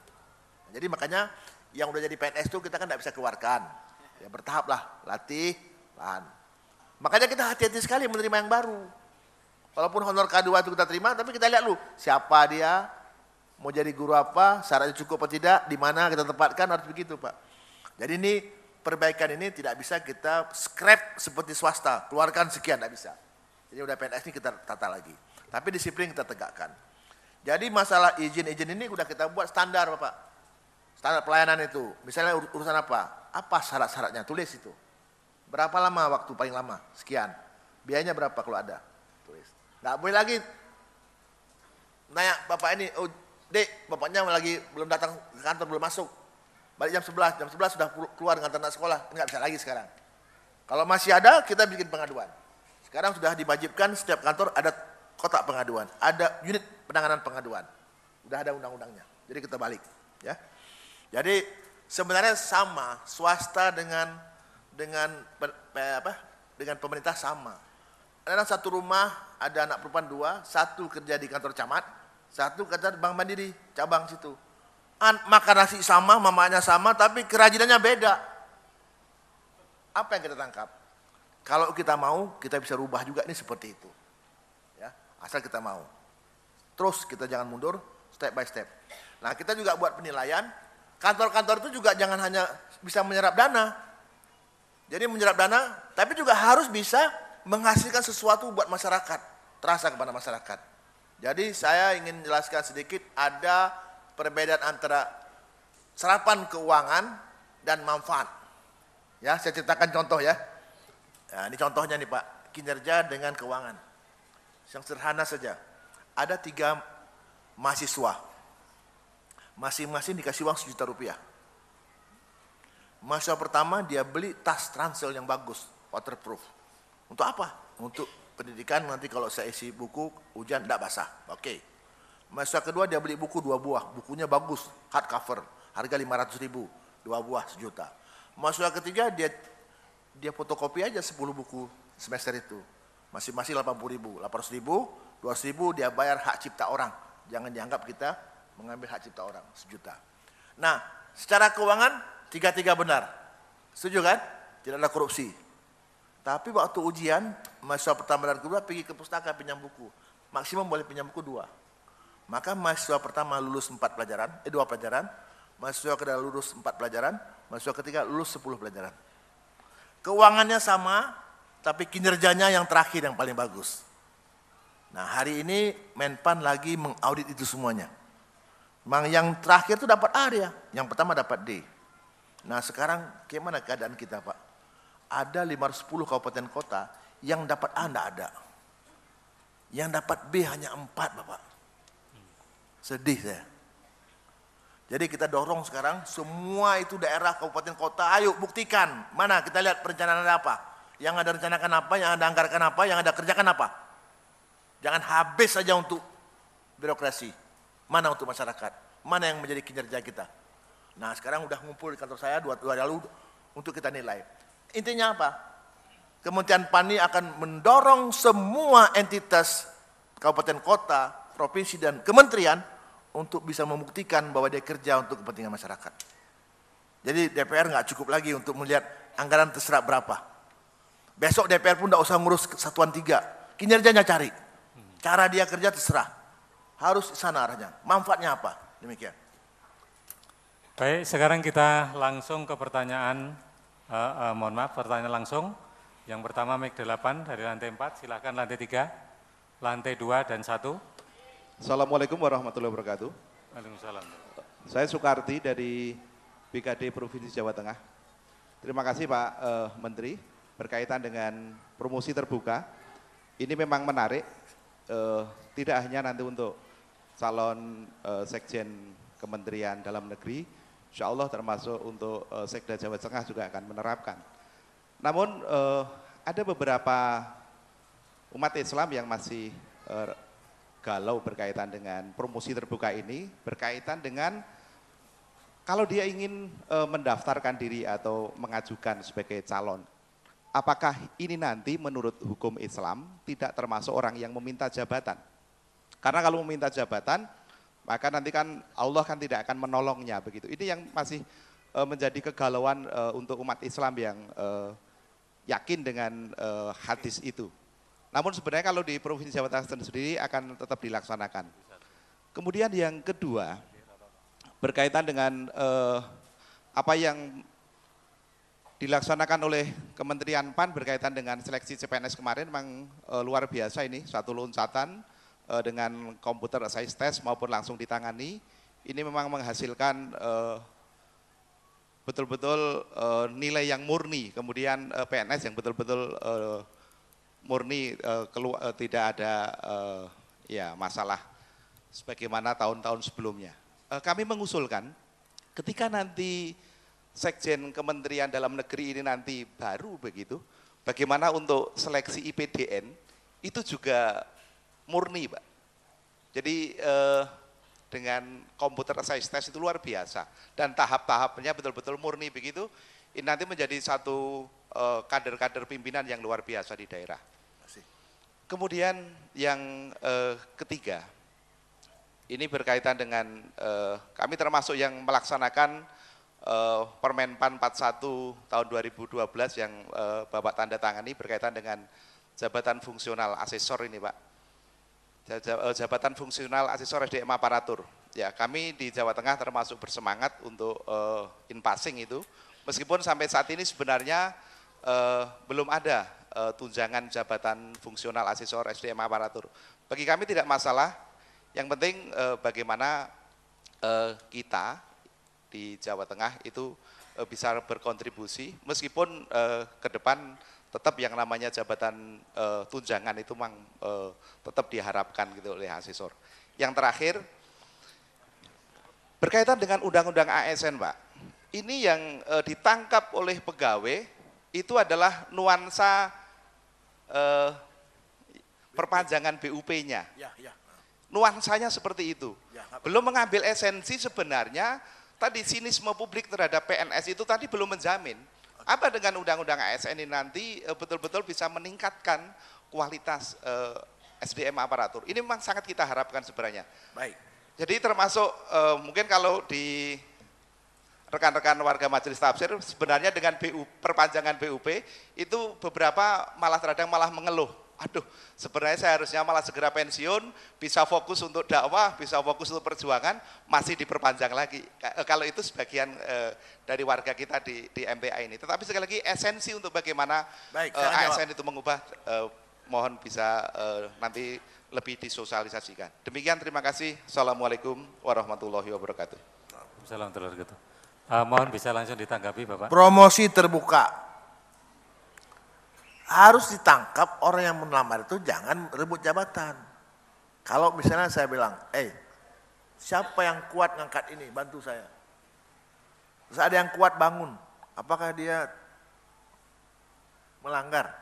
Jadi makanya yang udah jadi PNS itu kita kan tidak bisa keluarkan. Ya bertahap lah, latih, lahan. Makanya kita hati-hati sekali menerima yang baru. Walaupun honor K2 itu kita terima, tapi kita lihat dulu siapa dia, mau jadi guru apa, syaratnya cukup atau tidak, di mana kita tempatkan, harus begitu Pak. Jadi ini perbaikan ini tidak bisa kita scrap seperti swasta, keluarkan sekian, tidak bisa. Jadi udah PNS ini kita tata lagi. Tapi disiplin kita tegakkan. Jadi masalah izin-izin ini udah kita buat standar Bapak. Standar pelayanan itu. Misalnya urusan apa? Apa syarat-syaratnya? Tulis itu. Berapa lama waktu paling lama? Sekian. Biayanya berapa kalau ada? Tulis. Nggak boleh lagi nanya Bapak ini, oh Dek, bapaknya lagi belum datang ke kantor, belum masuk. Balik jam 11 sudah keluar ngantar anak sekolah. Nggak bisa lagi sekarang. Kalau masih ada, kita bikin pengaduan. Sekarang sudah diwajibkan setiap kantor ada kotak pengaduan, ada unit penanganan pengaduan. Udah ada undang-undangnya. Jadi kita balik, ya. Jadi sebenarnya sama swasta dengan pemerintah sama. Dalam satu rumah ada anak perempuan 2, satu kerja di kantor camat, satu kerja di Bank Mandiri cabang situ. Makan nasi sama, mamanya sama, tapi kerajinannya beda. Apa yang kita tangkap? Kalau kita mau, kita bisa rubah juga ini seperti itu. Ya, asal kita mau. Terus kita jangan mundur, step by step. Nah, kita juga buat penilaian. Kantor-kantor itu juga jangan hanya bisa menyerap dana. Jadi menyerap dana, tapi juga harus bisa menghasilkan sesuatu buat masyarakat, terasa kepada masyarakat. Jadi saya ingin jelaskan sedikit, ada perbedaan antara serapan keuangan dan manfaat. Ya, saya ceritakan contoh ya. Nah, ini contohnya nih Pak, kinerja dengan keuangan. Yang sederhana saja. Ada 3 mahasiswa. Masing-masing dikasih uang Rp1.000.000. Mahasiswa pertama dia beli tas ransel yang bagus, waterproof. Untuk apa? Untuk pendidikan, nanti kalau saya isi buku, hujan tidak basah. Oke. Mahasiswa kedua dia beli buku 2 buah, bukunya bagus, hardcover, harga 500.000, 2 buah 1 juta. Mahasiswa ketiga dia fotokopi aja 10 buku semester itu, masing-masing 80.000, 800.000, 200.000 dia bayar hak cipta orang. Jangan dianggap kita mengambil hak cipta orang, 1 juta. Nah, secara keuangan 3 benar, setuju kan? Tidak ada korupsi. Tapi waktu ujian, mahasiswa pertama dan kedua pergi ke pustaka pinjam buku, maksimum boleh pinjam buku 2. Maka mahasiswa pertama lulus 2 pelajaran, mahasiswa kedua lulus 4 pelajaran, mahasiswa ketiga lulus 10 pelajaran. Keuangannya sama, tapi kinerjanya yang terakhir yang paling bagus. Nah, hari ini Menpan lagi mengaudit itu semuanya. Memang yang terakhir itu dapat A dia, yang pertama dapat D. Nah, sekarang gimana keadaan kita Pak? Ada 510 kabupaten kota yang dapat A tidak ada. Yang dapat B hanya 4 Bapak. Sedih saya. Jadi kita dorong sekarang semua itu daerah, kabupaten, kota, ayo buktikan. Mana kita lihat perencanaan ada apa. Yang ada rencanakan apa, yang ada anggarkan apa, yang ada kerjakan apa. Jangan habis saja untuk birokrasi. Mana untuk masyarakat. Mana yang menjadi kinerja kita. Nah sekarang udah ngumpul di kantor saya 2 hari lalu untuk kita nilai. Intinya apa? Kementerian PANI akan mendorong semua entitas kabupaten, kota, provinsi, dan kementerian untuk bisa membuktikan bahwa dia kerja untuk kepentingan masyarakat. Jadi DPR nggak cukup lagi untuk melihat anggaran terserap berapa. Besok DPR pun tidak usah ngurus satuan 3, kinerjanya cari. Cara dia kerja terserah. Harus di sana arahnya. Manfaatnya apa? Demikian. Baik, sekarang kita langsung ke pertanyaan, mohon maaf, pertanyaan langsung. Yang pertama mic 8 dari lantai 4, silakan lantai 3, lantai 2 dan 1. Assalamualaikum warahmatullahi wabarakatuh. Waalaikumsalam. Saya Soekarti dari BKD Provinsi Jawa Tengah. Terima kasih Pak Menteri, berkaitan dengan promosi terbuka. Ini memang menarik, tidak hanya nanti untuk calon Sekjen Kementerian Dalam Negeri, insya Allah termasuk untuk Sekda Jawa Tengah juga akan menerapkan. Namun ada beberapa umat Islam yang masih galau berkaitan dengan promosi terbuka ini, berkaitan dengan kalau dia ingin mendaftarkan diri atau mengajukan sebagai calon, apakah ini nanti menurut hukum Islam tidak termasuk orang yang meminta jabatan? Karena kalau meminta jabatan, maka nanti kan Allah kan tidak akan menolongnya begitu. Ini yang masih menjadi kegalauan untuk umat Islam yang yakin dengan hadis itu. Namun sebenarnya kalau di Provinsi Jawa Tengah sendiri akan tetap dilaksanakan. Kemudian yang kedua, berkaitan dengan apa yang dilaksanakan oleh Kementerian PAN berkaitan dengan seleksi CPNS kemarin memang luar biasa ini, satu loncatan dengan komputer assist test maupun langsung ditangani. Ini memang menghasilkan betul-betul nilai yang murni, kemudian PNS yang betul-betul murni, tidak ada ya masalah sebagaimana tahun-tahun sebelumnya. Kami mengusulkan ketika nanti Sekjen Kementerian Dalam Negeri ini nanti baru begitu, bagaimana untuk seleksi IPDN itu juga murni Pak. Jadi dengan komputer assist test itu luar biasa dan tahap-tahapnya betul-betul murni begitu, ini nanti menjadi satu kader-kader pimpinan yang luar biasa di daerah. Kemudian yang ketiga, ini berkaitan dengan kami termasuk yang melaksanakan Permen PAN 41 tahun 2012 yang Bapak tanda tangani berkaitan dengan jabatan fungsional asesor ini Pak. Jabatan fungsional asesor SDM aparatur. Ya, kami di Jawa Tengah termasuk bersemangat untuk in passing itu. Meskipun sampai saat ini sebenarnya belum ada tunjangan jabatan fungsional asesor SDM aparatur. Bagi kami tidak masalah, yang penting bagaimana kita di Jawa Tengah itu bisa berkontribusi, meskipun ke depan tetap yang namanya jabatan tunjangan itu memang tetap diharapkan gitu oleh asesor. Yang terakhir, berkaitan dengan Undang-Undang ASN Pak, ini yang ditangkap oleh pegawai itu adalah nuansa perpanjangan BUP-nya. Nuansanya seperti itu. Belum mengambil esensi sebenarnya, tadi sinisme publik terhadap PNS itu tadi belum menjamin. Apa dengan Undang-Undang ASN ini nanti betul-betul bisa meningkatkan kualitas SDM aparatur. Ini memang sangat kita harapkan sebenarnya. Baik. Jadi termasuk mungkin kalau di rekan-rekan warga majelis tafsir sebenarnya dengan perpanjangan BUP itu beberapa malah terkadang malah mengeluh. Aduh, sebenarnya saya harusnya malah segera pensiun, bisa fokus untuk dakwah, bisa fokus untuk perjuangan, masih diperpanjang lagi. Kalau itu sebagian dari warga kita di MPA ini. Tetapi sekali lagi esensi untuk bagaimana ASN itu mengubah, mohon bisa nanti lebih disosialisasikan. Demikian, terima kasih. Assalamualaikum warahmatullahi wabarakatuh. Assalamualaikum warahmatullahi wabarakatuh. Mohon bisa langsung ditanggapi Bapak. Promosi terbuka. Harus ditangkap orang yang melamar itu jangan rebut jabatan. Kalau misalnya saya bilang, siapa yang kuat ngangkat ini, bantu saya. Terus ada yang kuat bangun, apakah dia melanggar?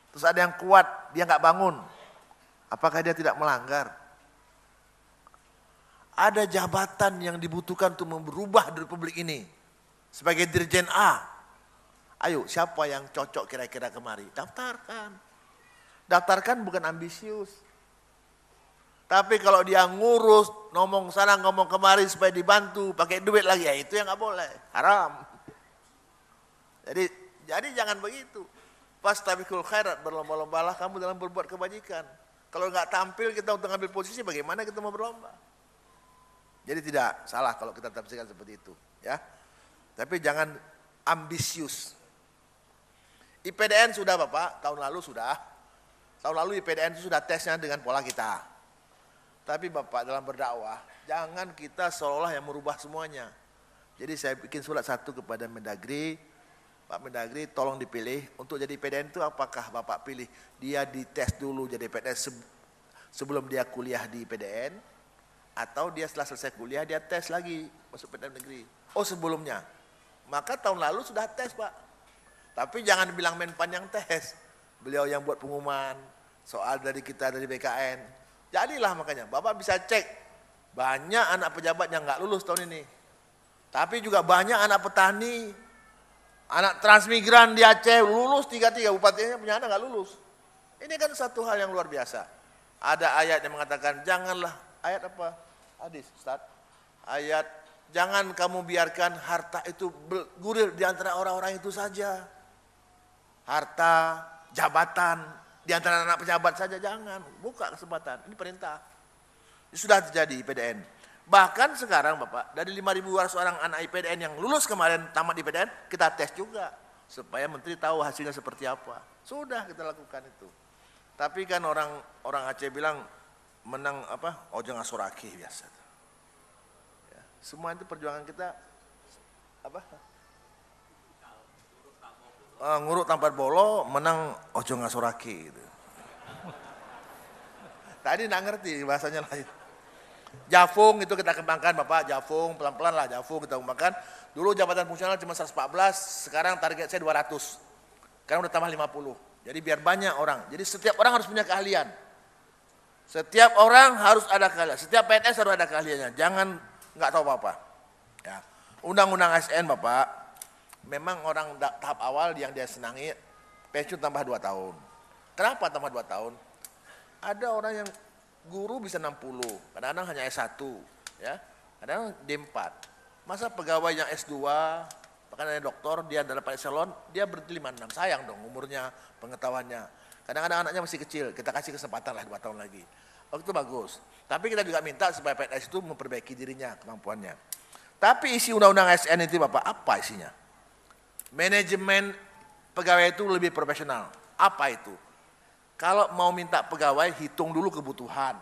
Terus ada yang kuat, dia nggak bangun, apakah dia tidak melanggar? Ada jabatan yang dibutuhkan untuk merubah di Republik ini. Sebagai Dirjen A, ayo siapa yang cocok kira-kira kemari? Daftarkan. Daftarkan bukan ambisius. Tapi kalau dia ngurus, ngomong sana ngomong kemari supaya dibantu, pakai duit lagi, ya itu yang nggak boleh. Haram. Jadi Jadi jangan begitu. Fastabiqul khairat, berlomba-lombalah kamu dalam berbuat kebajikan. Kalau nggak tampil kita untuk ambil posisi, bagaimana kita mau berlomba? Jadi tidak salah kalau kita tafsirkan seperti itu, ya. Tapi jangan ambisius. IPDN sudah Bapak, tahun lalu sudah. Tahun lalu IPDN itu sudah tesnya dengan pola kita. Tapi Bapak dalam berdakwah, jangan kita seolah-olah yang merubah semuanya. Jadi saya bikin surat satu kepada Mendagri, Pak Mendagri tolong dipilih untuk jadi IPDN itu apakah Bapak pilih dia dites dulu jadi PNS sebelum dia kuliah di IPDN, atau dia setelah selesai kuliah dia tes lagi masuk PTN negeri. Oh sebelumnya, maka tahun lalu sudah tes Pak. Tapi jangan bilang Menpan yang tes, beliau yang buat pengumuman, soal dari kita dari BKN. Jadilah makanya, Bapak bisa cek, banyak anak pejabat yang nggak lulus tahun ini. Tapi juga banyak anak petani, anak transmigran di Aceh lulus 3-3, bupatinya punya anak nggak lulus. Ini kan satu hal yang luar biasa. Ada ayat yang mengatakan, janganlah, ayat apa? Hadis, Ustaz. Ayat, jangan kamu biarkan harta itu bergulir di antara orang-orang itu saja. Harta, jabatan, di antara anak pejabat saja jangan, buka kesempatan, ini perintah. Ini sudah terjadi IPDN. Bahkan sekarang Bapak, dari 5.200 orang anak IPDN yang lulus kemarin tamat IPDN, kita tes juga, supaya menteri tahu hasilnya seperti apa. Sudah kita lakukan itu. Tapi kan orang Aceh bilang, menang apa? Ojong Asoraki biasa. Ya, semua itu perjuangan kita, apa? Nguruk tampar bolo, menang ojo ngasoraki gitu. Tadi nggak ngerti bahasanya lain. Jafung itu kita kembangkan Bapak, Jafung pelan-pelan lah, Jafung kita kembangkan. Dulu jabatan fungsional cuma 114, sekarang target saya 200. Sekarang udah tambah 50. Jadi biar banyak orang. Jadi setiap orang harus punya keahlian. Setiap orang harus ada keahlian. Setiap PNS harus ada keahliannya. Jangan nggak tahu apa-apa. Ya. Undang-undang ASN Bapak, memang orang tahap awal yang dia senangi pensiun tambah 2 tahun. Kenapa tambah 2 tahun? Ada orang yang guru bisa 60, kadang-kadang hanya S1, ya, kadang D4. Masa pegawai yang S2, bahkan ada doktor, dia dapat eselon, dia berhenti 56, sayang dong umurnya, pengetahuannya. Kadang-kadang anaknya masih kecil, kita kasih kesempatan lah 2 tahun lagi. Waktu itu bagus. Tapi kita juga minta supaya PNS itu memperbaiki dirinya, kemampuannya. Tapi isi undang-undang ASN itu Bapak, apa isinya? Manajemen pegawai itu lebih profesional. Apa itu? Kalau mau minta pegawai, hitung dulu kebutuhan.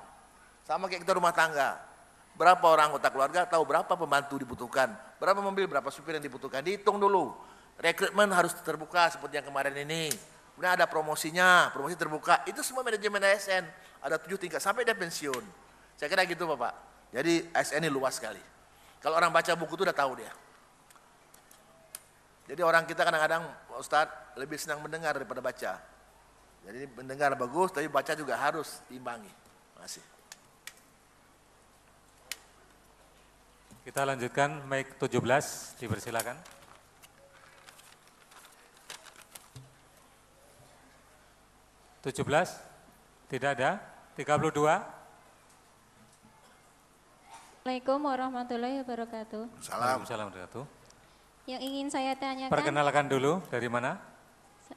Sama kayak kita rumah tangga. Berapa orang anggota keluarga, tahu berapa pembantu dibutuhkan. Berapa mobil, berapa supir yang dibutuhkan. Dihitung dulu. Rekrutmen harus terbuka seperti yang kemarin ini. Kemudian ada promosinya, promosi terbuka. Itu semua manajemen ASN. Ada 7 tingkat sampai dia pensiun. Saya kira gitu Bapak. Jadi ASN ini luas sekali. Kalau orang baca buku itu udah tahu dia. Jadi orang kita kadang-kadang Ustadz lebih senang mendengar daripada baca. Jadi mendengar bagus, tapi baca juga harus diimbangi. Terima kasih. Kita lanjutkan mic 17, dipersilakan. Tidak ada. 32. Assalamualaikum warahmatullahi wabarakatuh. Salam. Waalaikumsalam warahmatullahi wabarakatuh. Yang ingin saya tanyakan, Perkenalkan dulu, dari mana?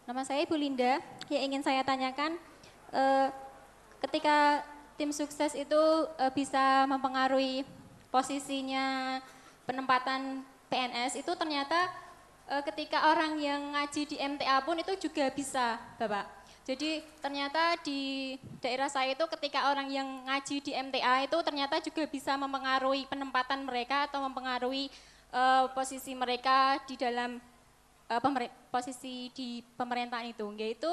nama saya Ibu Linda. Yang ingin saya tanyakan, ketika tim sukses itu bisa mempengaruhi posisinya penempatan PNS, itu ternyata ketika orang yang ngaji di MTA pun itu juga bisa, Bapak. Jadi ternyata di daerah saya itu ketika orang yang ngaji di MTA itu ternyata juga bisa mempengaruhi penempatan mereka atau mempengaruhi posisi mereka di dalam posisi di pemerintahan itu. Yaitu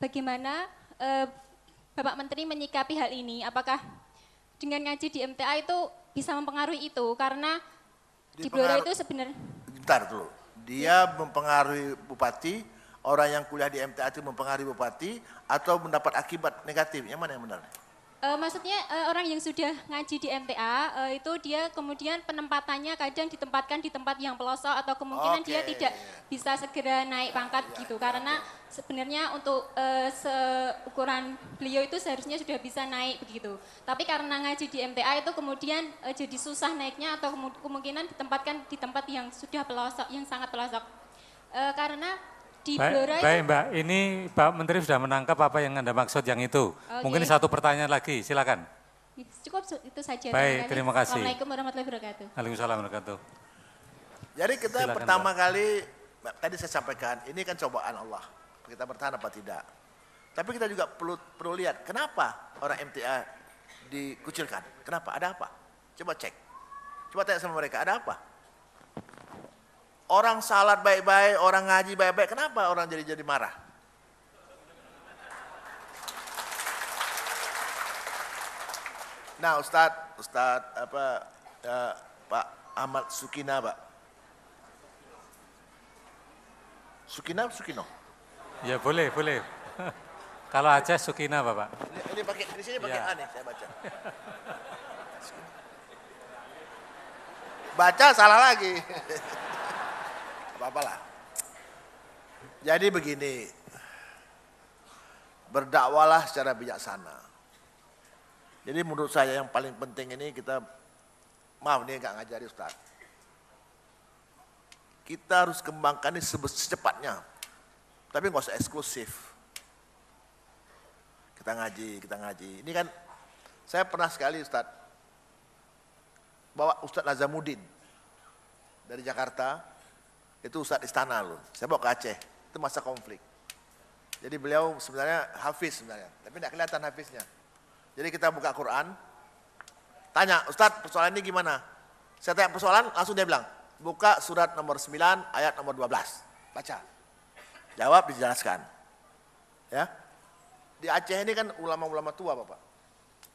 bagaimana Bapak Menteri menyikapi hal ini? Apakah dengan ngaji di MTA itu bisa mempengaruhi itu? Karena di Blora itu sebenarnya... Bentar dulu, dia mempengaruhi bupati, orang yang kuliah di MTA itu mempengaruhi bupati, atau mendapat akibat negatif, yang mana yang benar? Maksudnya orang yang sudah ngaji di MTA itu dia kemudian penempatannya kadang ditempatkan di tempat yang pelosok atau kemungkinan dia tidak bisa segera naik pangkat gitu, karena sebenarnya untuk seukuran beliau itu seharusnya sudah bisa naik begitu. Tapi karena ngaji di MTA itu kemudian jadi susah naiknya atau kemungkinan ditempatkan di tempat yang sudah pelosok, yang sangat pelosok. Karena di Blora Baik itu. Mbak, ini Pak Menteri sudah menangkap apa yang Anda maksud yang itu. Oke. Mungkin satu pertanyaan lagi, silakan. Cukup itu saja. Baik, terima kasih. Assalamualaikum warahmatullahi wabarakatuh. Waalaikumsalam warahmatullahi wabarakatuh. Jadi kita Silakan, pertama kali, tadi saya sampaikan, ini kan cobaan Allah. Kita bertahan apa tidak. Tapi kita juga perlu lihat, kenapa orang MTA dikucilkan? Kenapa? Ada apa? Coba cek. Coba tanya sama mereka, ada apa? Orang salat baik-baik, orang ngaji baik-baik, kenapa orang jadi marah? Nah, Ustadz Pak Ahmad Sukina, Pak. Sukino. Ya boleh. Kalau Aceh Sukina Bapak. Ini pakai di sini pakai Ya. A nih, saya baca. Baca salah lagi. Apa-apalah. Jadi begini. Berdakwalah secara bijaksana. Jadi menurut saya yang paling penting ini kita, maaf nih nggak ngajari Ustaz. Kita harus kembangkan ini secepatnya. Tapi nggak usah eksklusif. Kita ngaji. Ini kan saya pernah sekali Ustaz bawa Ustaz Nazamuddin dari Jakarta, itu Ustaz Istana loh. Saya bawa ke Aceh, itu masa konflik. Jadi beliau sebenarnya hafiz sebenarnya, tapi tidak kelihatan hafiznya. Jadi kita buka Quran, tanya, Ustaz persoalan ini gimana? Saya tanya persoalan, langsung dia bilang, buka surat nomor 9 ayat nomor 12, baca. Jawab dijelaskan. Ya. Di Aceh ini kan ulama-ulama tua Bapak.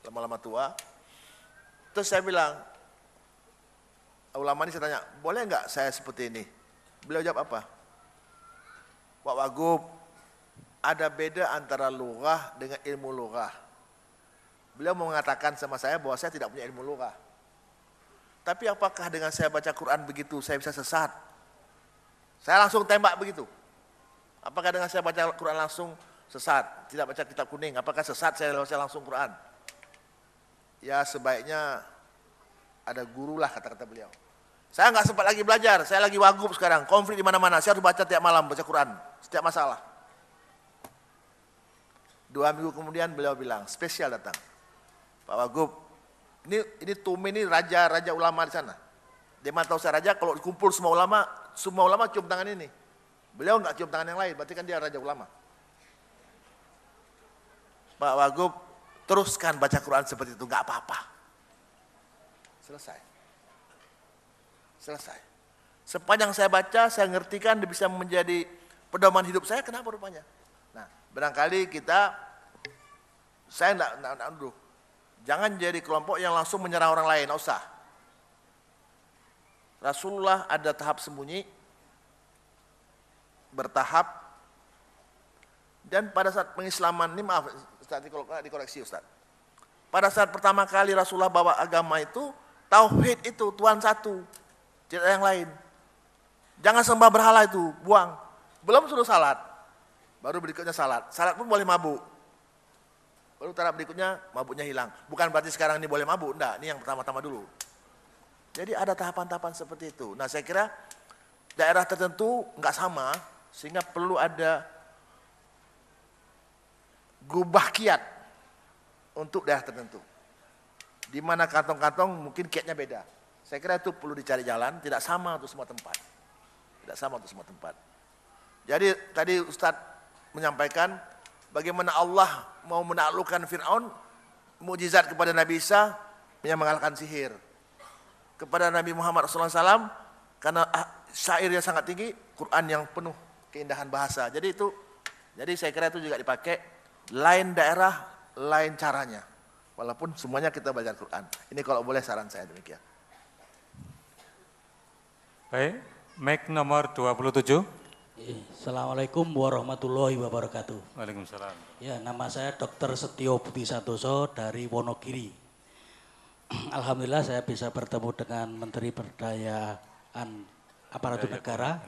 Ulama-ulama tua. Terus saya bilang, ulama ini saya tanya, boleh nggak saya seperti ini? Beliau jawab apa? Pak Wagub, ada beda antara lughah dengan ilmu lughah. Beliau mengatakan sama saya bahwa saya tidak punya ilmu lughah. Tapi apakah dengan saya baca Quran begitu saya bisa sesat? Saya langsung tembak begitu. Apakah dengan saya baca Quran langsung sesat? Tidak baca kitab kuning, apakah sesat saya langsung Quran? Ya sebaiknya ada guru lah kata-kata beliau. Saya nggak sempat lagi belajar, saya lagi wagub sekarang, konflik di mana-mana. Saya harus baca tiap malam, baca Quran, setiap masalah. 2 minggu kemudian beliau bilang, spesial datang. Pak Wagub, ini Tumi ini raja ulama di sana. Dia tahu saya raja, kalau dikumpul semua ulama cium tangan ini. Beliau nggak cium tangan yang lain, berarti kan dia raja ulama. Pak Wagub, teruskan baca Quran seperti itu, nggak apa-apa. Selesai. Sepanjang saya baca, saya ngertikan, dia bisa menjadi pedoman hidup saya, kenapa rupanya? Nah, barangkali saya enggak dulu. Jangan jadi kelompok yang langsung menyerang orang lain, enggak usah. Rasulullah ada tahap sembunyi, bertahap, dan pada saat pengislaman, ini maaf, Ustaz, dikoreksi Ustaz. Pada saat pertama kali Rasulullah bawa agama itu, tauhid itu, Tuhan satu, tidak ada yang lain. Jangan sembah berhala itu, buang. Belum suruh salat, baru berikutnya salat. Salat pun boleh mabuk. Baru tahap berikutnya mabuknya hilang. Bukan berarti sekarang ini boleh mabuk, enggak. Ini yang pertama-tama dulu. Jadi ada tahapan-tahapan seperti itu. Nah saya kira daerah tertentu enggak sama, sehingga perlu ada gubah kiat untuk daerah tertentu. Di mana kantong-kantong mungkin kiatnya beda. Saya kira itu perlu dicari jalan, tidak sama untuk semua tempat. Jadi tadi Ustadz menyampaikan bagaimana Allah mau menaklukkan Fir'aun, mukjizat kepada Nabi Isa yang mengalahkan sihir. Kepada Nabi Muhammad SAW, karena syairnya sangat tinggi, Quran yang penuh keindahan bahasa. Jadi saya kira itu juga dipakai, lain daerah, lain caranya. Walaupun semuanya kita belajar Quran. Ini kalau boleh saran saya demikian. Baik, mic nomor 27. Assalamualaikum warahmatullahi wabarakatuh. Waalaikumsalam. Ya, nama saya Dr. Setio Budi Santoso dari Wonogiri. Alhamdulillah saya bisa bertemu dengan Menteri Pemberdayaan Aparatur Negara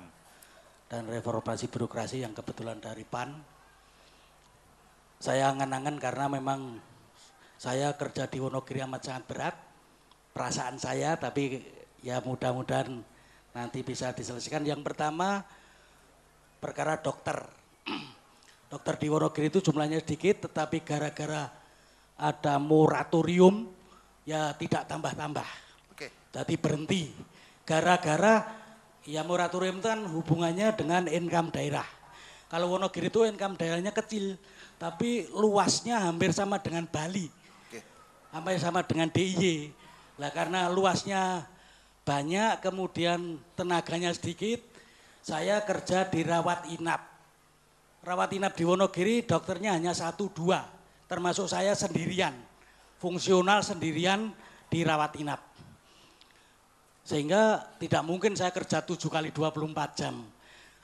dan Reformasi Birokrasi yang kebetulan dari PAN. Saya angan-angan karena memang saya kerja di Wonogiri amat sangat berat, perasaan saya, tapi ya mudah-mudahan nanti bisa diselesaikan. Yang pertama, perkara dokter. Dokter di Wonogiri itu jumlahnya sedikit, tetapi gara-gara ada moratorium, ya tidak tambah-tambah. Oke. Jadi berhenti. Gara-gara ya moratorium itu kan hubungannya dengan income daerah. Kalau Wonogiri itu income daerahnya kecil, tapi luasnya hampir sama dengan Bali. Oke. Hampir sama dengan DIY. Lah karena luasnya banyak, kemudian tenaganya sedikit, saya kerja di rawat inap. Rawat inap di Wonogiri dokternya hanya 1-2, termasuk saya sendirian, fungsional sendirian di rawat inap. Sehingga tidak mungkin saya kerja 7 kali 24 jam.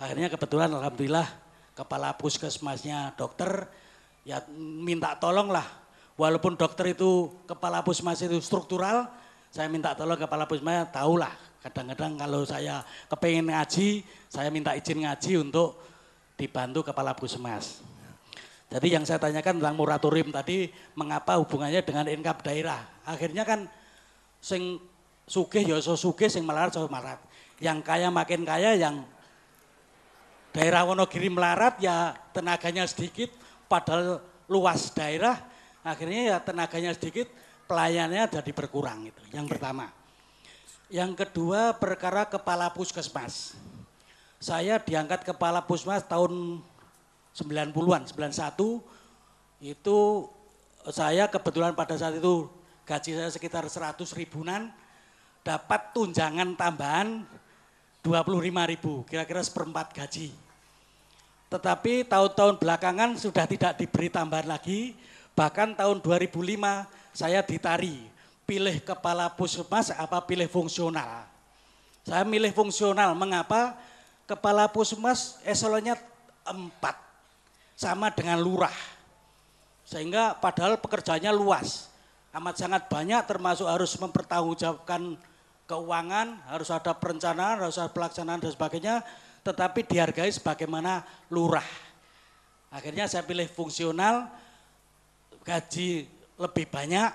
Akhirnya kebetulan alhamdulillah kepala puskesmasnya dokter, ya minta tolong lah. Walaupun dokter itu, kepala puskesmas itu struktural, saya minta tolong kepala puskesmas, tahulah kadang-kadang kalau saya kepengen ngaji, saya minta izin ngaji untuk dibantu kepala puskesmas. Jadi yang saya tanyakan tentang moratorium tadi, mengapa hubungannya dengan income daerah. Akhirnya kan sing sugih ya iso sugih, sing melarat iso melarat. Yang kaya makin kaya, yang daerah Wonogiri melarat ya tenaganya sedikit, padahal luas daerah, akhirnya ya tenaganya sedikit, pelayanannya jadi berkurang itu. Yang pertama. Yang kedua perkara kepala puskesmas. Saya diangkat kepala puskesmas tahun 90-an, 91, itu saya kebetulan pada saat itu gaji saya sekitar 100 ribuan, dapat tunjangan tambahan 25.000, kira-kira seperempat gaji. Tetapi tahun-tahun belakangan sudah tidak diberi tambahan lagi, bahkan tahun 2005 saya ditari, pilih kepala puskesmas apa pilih fungsional. Saya milih fungsional, mengapa? Kepala puskesmas eselonnya 4, sama dengan lurah. Sehingga padahal pekerjaannya luas, amat sangat banyak, termasuk harus mempertanggungjawabkan keuangan, harus ada perencanaan, harus ada pelaksanaan dan sebagainya, tetapi dihargai sebagaimana lurah. Akhirnya saya pilih fungsional, gaji lebih banyak,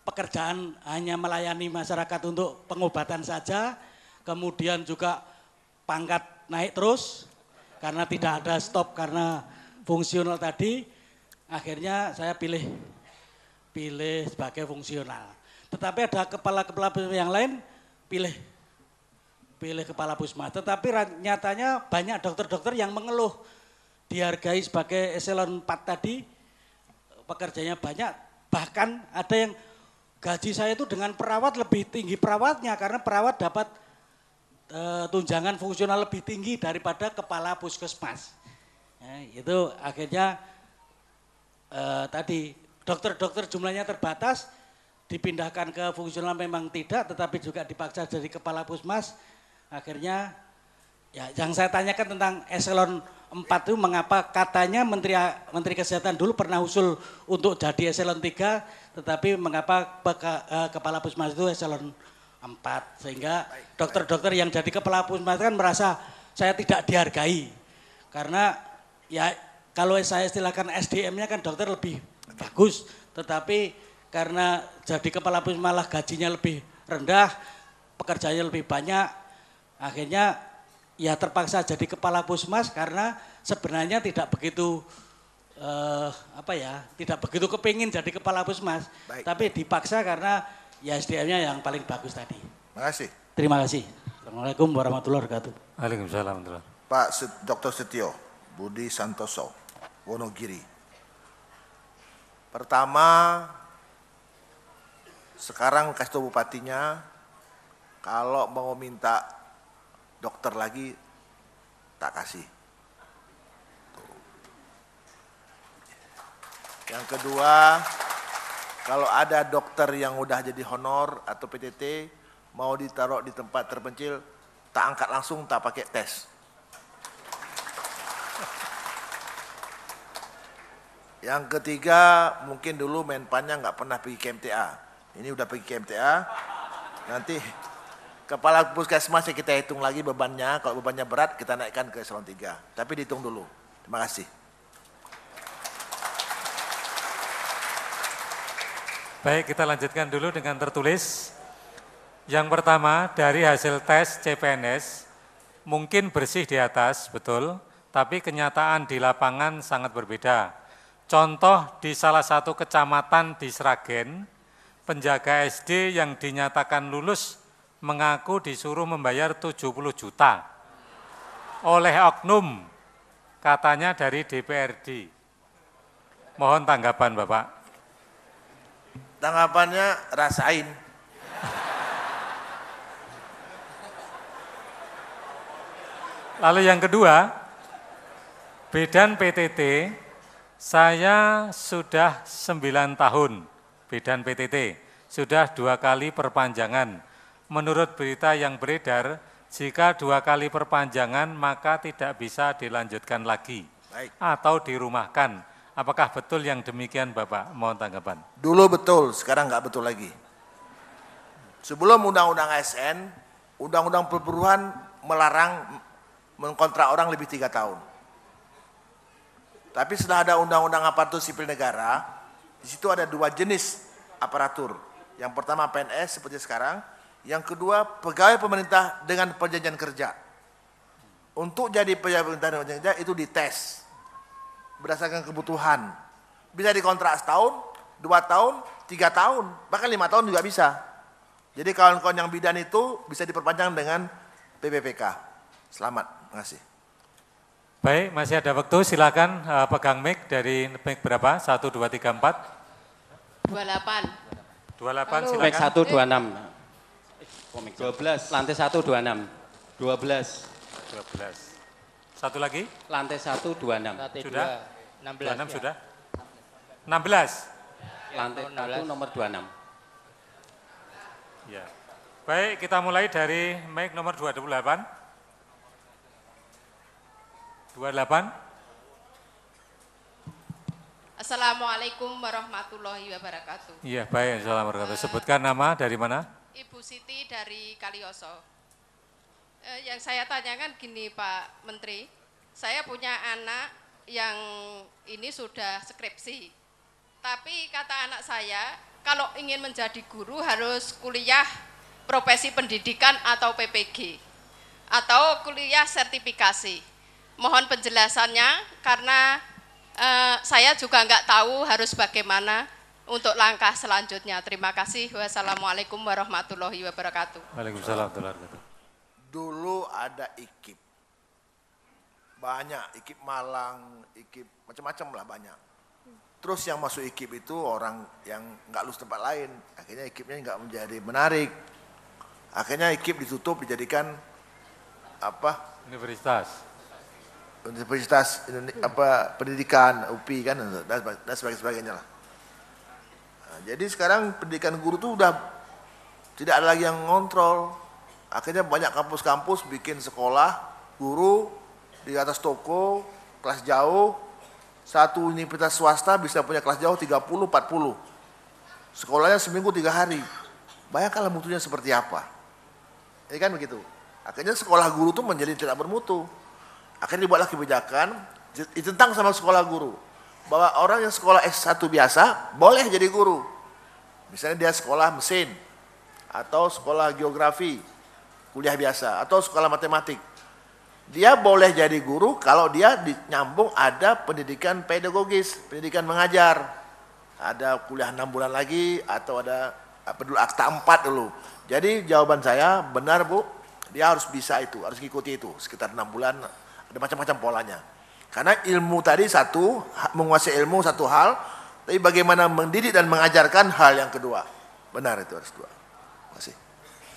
pekerjaan hanya melayani masyarakat untuk pengobatan saja, kemudian juga pangkat naik terus, karena tidak ada stop karena fungsional tadi, akhirnya saya pilih sebagai fungsional. Tetapi ada kepala-kepala yang lain pilih kepala puskesmas. Tetapi nyatanya banyak dokter-dokter yang mengeluh, dihargai sebagai eselon 4 tadi, pekerjaannya banyak, bahkan ada yang gaji saya itu dengan perawat lebih tinggi perawatnya, karena perawat dapat tunjangan fungsional lebih tinggi daripada kepala puskesmas. Ya, itu akhirnya tadi dokter-dokter jumlahnya terbatas, dipindahkan ke fungsional memang tidak, tetapi juga dipaksa jadi kepala puskesmas. Akhirnya ya yang saya tanyakan tentang eselon 4 itu mengapa katanya Menteri Kesehatan dulu pernah usul untuk jadi eselon 3, tetapi mengapa kepala puskesmas itu eselon 4, sehingga dokter-dokter yang jadi kepala puskesmas kan merasa saya tidak dihargai, karena ya kalau saya istilahkan SDM-nya kan dokter lebih bagus, tetapi karena jadi kepala puskesmas malah gajinya lebih rendah, pekerjaannya lebih banyak, akhirnya ya terpaksa jadi kepala puskesmas karena sebenarnya tidak begitu tidak begitu kepingin jadi kepala puskesmas, tapi dipaksa karena ya SDM-nya yang paling bagus tadi. Terima kasih. Terima kasih. Assalamualaikum warahmatullahi wabarakatuh. Waalaikumsalam. Pak Dr. Setio Budi Santoso, Wonogiri. Pertama, sekarang kasih tahu bupatinya, kalau mau minta dokter lagi, tak kasih. Yang kedua, kalau ada dokter yang udah jadi honor atau PTT, mau ditaruh di tempat terpencil, tak angkat langsung, tak pakai tes. Yang ketiga, mungkin dulu Menpannya nggak pernah pergi ke MTA. Ini udah pergi ke MTA, nanti kepala puskesmas kita hitung lagi bebannya, kalau bebannya berat kita naikkan ke eselon 3. Tapi dihitung dulu. Terima kasih. Baik, kita lanjutkan dulu dengan tertulis. Yang pertama, dari hasil tes CPNS, mungkin bersih di atas, betul, tapi kenyataan di lapangan sangat berbeda. Contoh di salah satu kecamatan di Sragen, penjaga SD yang dinyatakan lulus mengaku disuruh membayar 70 juta oleh oknum, katanya dari DPRD. Mohon tanggapan Bapak. Tanggapannya rasain. Lalu yang kedua, Bidan PTT, saya sudah 9 tahun Bidan PTT, sudah 2 kali perpanjangan. Menurut berita yang beredar, jika 2 kali perpanjangan maka tidak bisa dilanjutkan lagi. Baik. Atau dirumahkan. Apakah betul yang demikian Bapak? Mohon tanggapan. Dulu betul, sekarang nggak betul lagi. Sebelum Undang-Undang ASN, Undang-Undang Perburuan melarang mengkontrak orang lebih 3 tahun. Tapi setelah ada Undang-Undang Aparatur Sipil Negara, di situ ada 2 jenis aparatur. Yang pertama PNS seperti sekarang, yang kedua pegawai pemerintah dengan perjanjian kerja. Untuk jadi pegawai pemerintah dengan perjanjian kerja itu dites berdasarkan kebutuhan. Bisa dikontrak setahun, 2 tahun, 3 tahun, bahkan 5 tahun juga bisa. Jadi kawan-kawan yang bidan itu bisa diperpanjang dengan PPPK. Selamat, terima kasih. Baik, masih ada waktu, silakan pegang mic dari mic berapa? 1, 2, 3, 4. 28. 28 Halo. Mic silakan. 126. 12. Lantai 126. 12. 12. Satu lagi? Lantai 126. Sudah? 16 26 ya. sudah? 16? Lantai 1 nomor 26. Ya. Baik, kita mulai dari mic nomor 28. 28. Assalamualaikum warahmatullahi wabarakatuh. Iya, baik. Assalamualaikum warahmatullahi wabarakatuh. Sebutkan nama dari mana? Ibu Siti dari Kalioso. Yang saya tanyakan gini Pak Menteri, saya punya anak yang ini sudah skripsi. Tapi kata anak saya, kalau ingin menjadi guru harus kuliah profesi pendidikan atau PPG. Atau kuliah sertifikasi. Mohon penjelasannya karena saya juga nggak tahu harus bagaimana untuk langkah selanjutnya. Terima kasih. Wassalamualaikum warahmatullahi wabarakatuh. Waalaikumsalam warahmatullahi wabarakatuh. Dulu ada IKIP. Banyak, IKIP Malang, IKIP macam-macam lah banyak. Terus yang masuk IKIP itu orang yang nggak lulus tempat lain. Akhirnya IKIP-nya nggak menjadi menarik. Akhirnya IKIP ditutup, dijadikan apa? Universitas pendidikan UPI kan dan sebagainya lah. Nah, jadi sekarang pendidikan guru itu udah tidak ada lagi yang ngontrol. Akhirnya banyak kampus-kampus bikin sekolah guru di atas toko, kelas jauh. Satu universitas swasta bisa punya kelas jauh 30-40. Sekolahnya seminggu 3 hari. Bayangkanlah mutunya seperti apa. Ya kan begitu. Akhirnya sekolah guru itu menjadi tidak bermutu. Akhirnya dibuatlah kebijakan ditentang sama sekolah guru. Bahwa orang yang sekolah S1 biasa boleh jadi guru. Misalnya dia sekolah mesin, atau sekolah geografi, kuliah biasa, atau sekolah matematik. Dia boleh jadi guru kalau dia nyambung ada pendidikan pedagogis, pendidikan mengajar. Ada kuliah 6 bulan lagi, atau ada dulu akta 4 dulu. Jadi jawaban saya benar Bu, dia harus bisa itu, harus ikuti itu, sekitar 6 bulan. Ada macam-macam polanya. Karena ilmu tadi satu, menguasai ilmu satu hal, tapi bagaimana mendidik dan mengajarkan hal yang kedua. Benar itu harus dua. Terima kasih.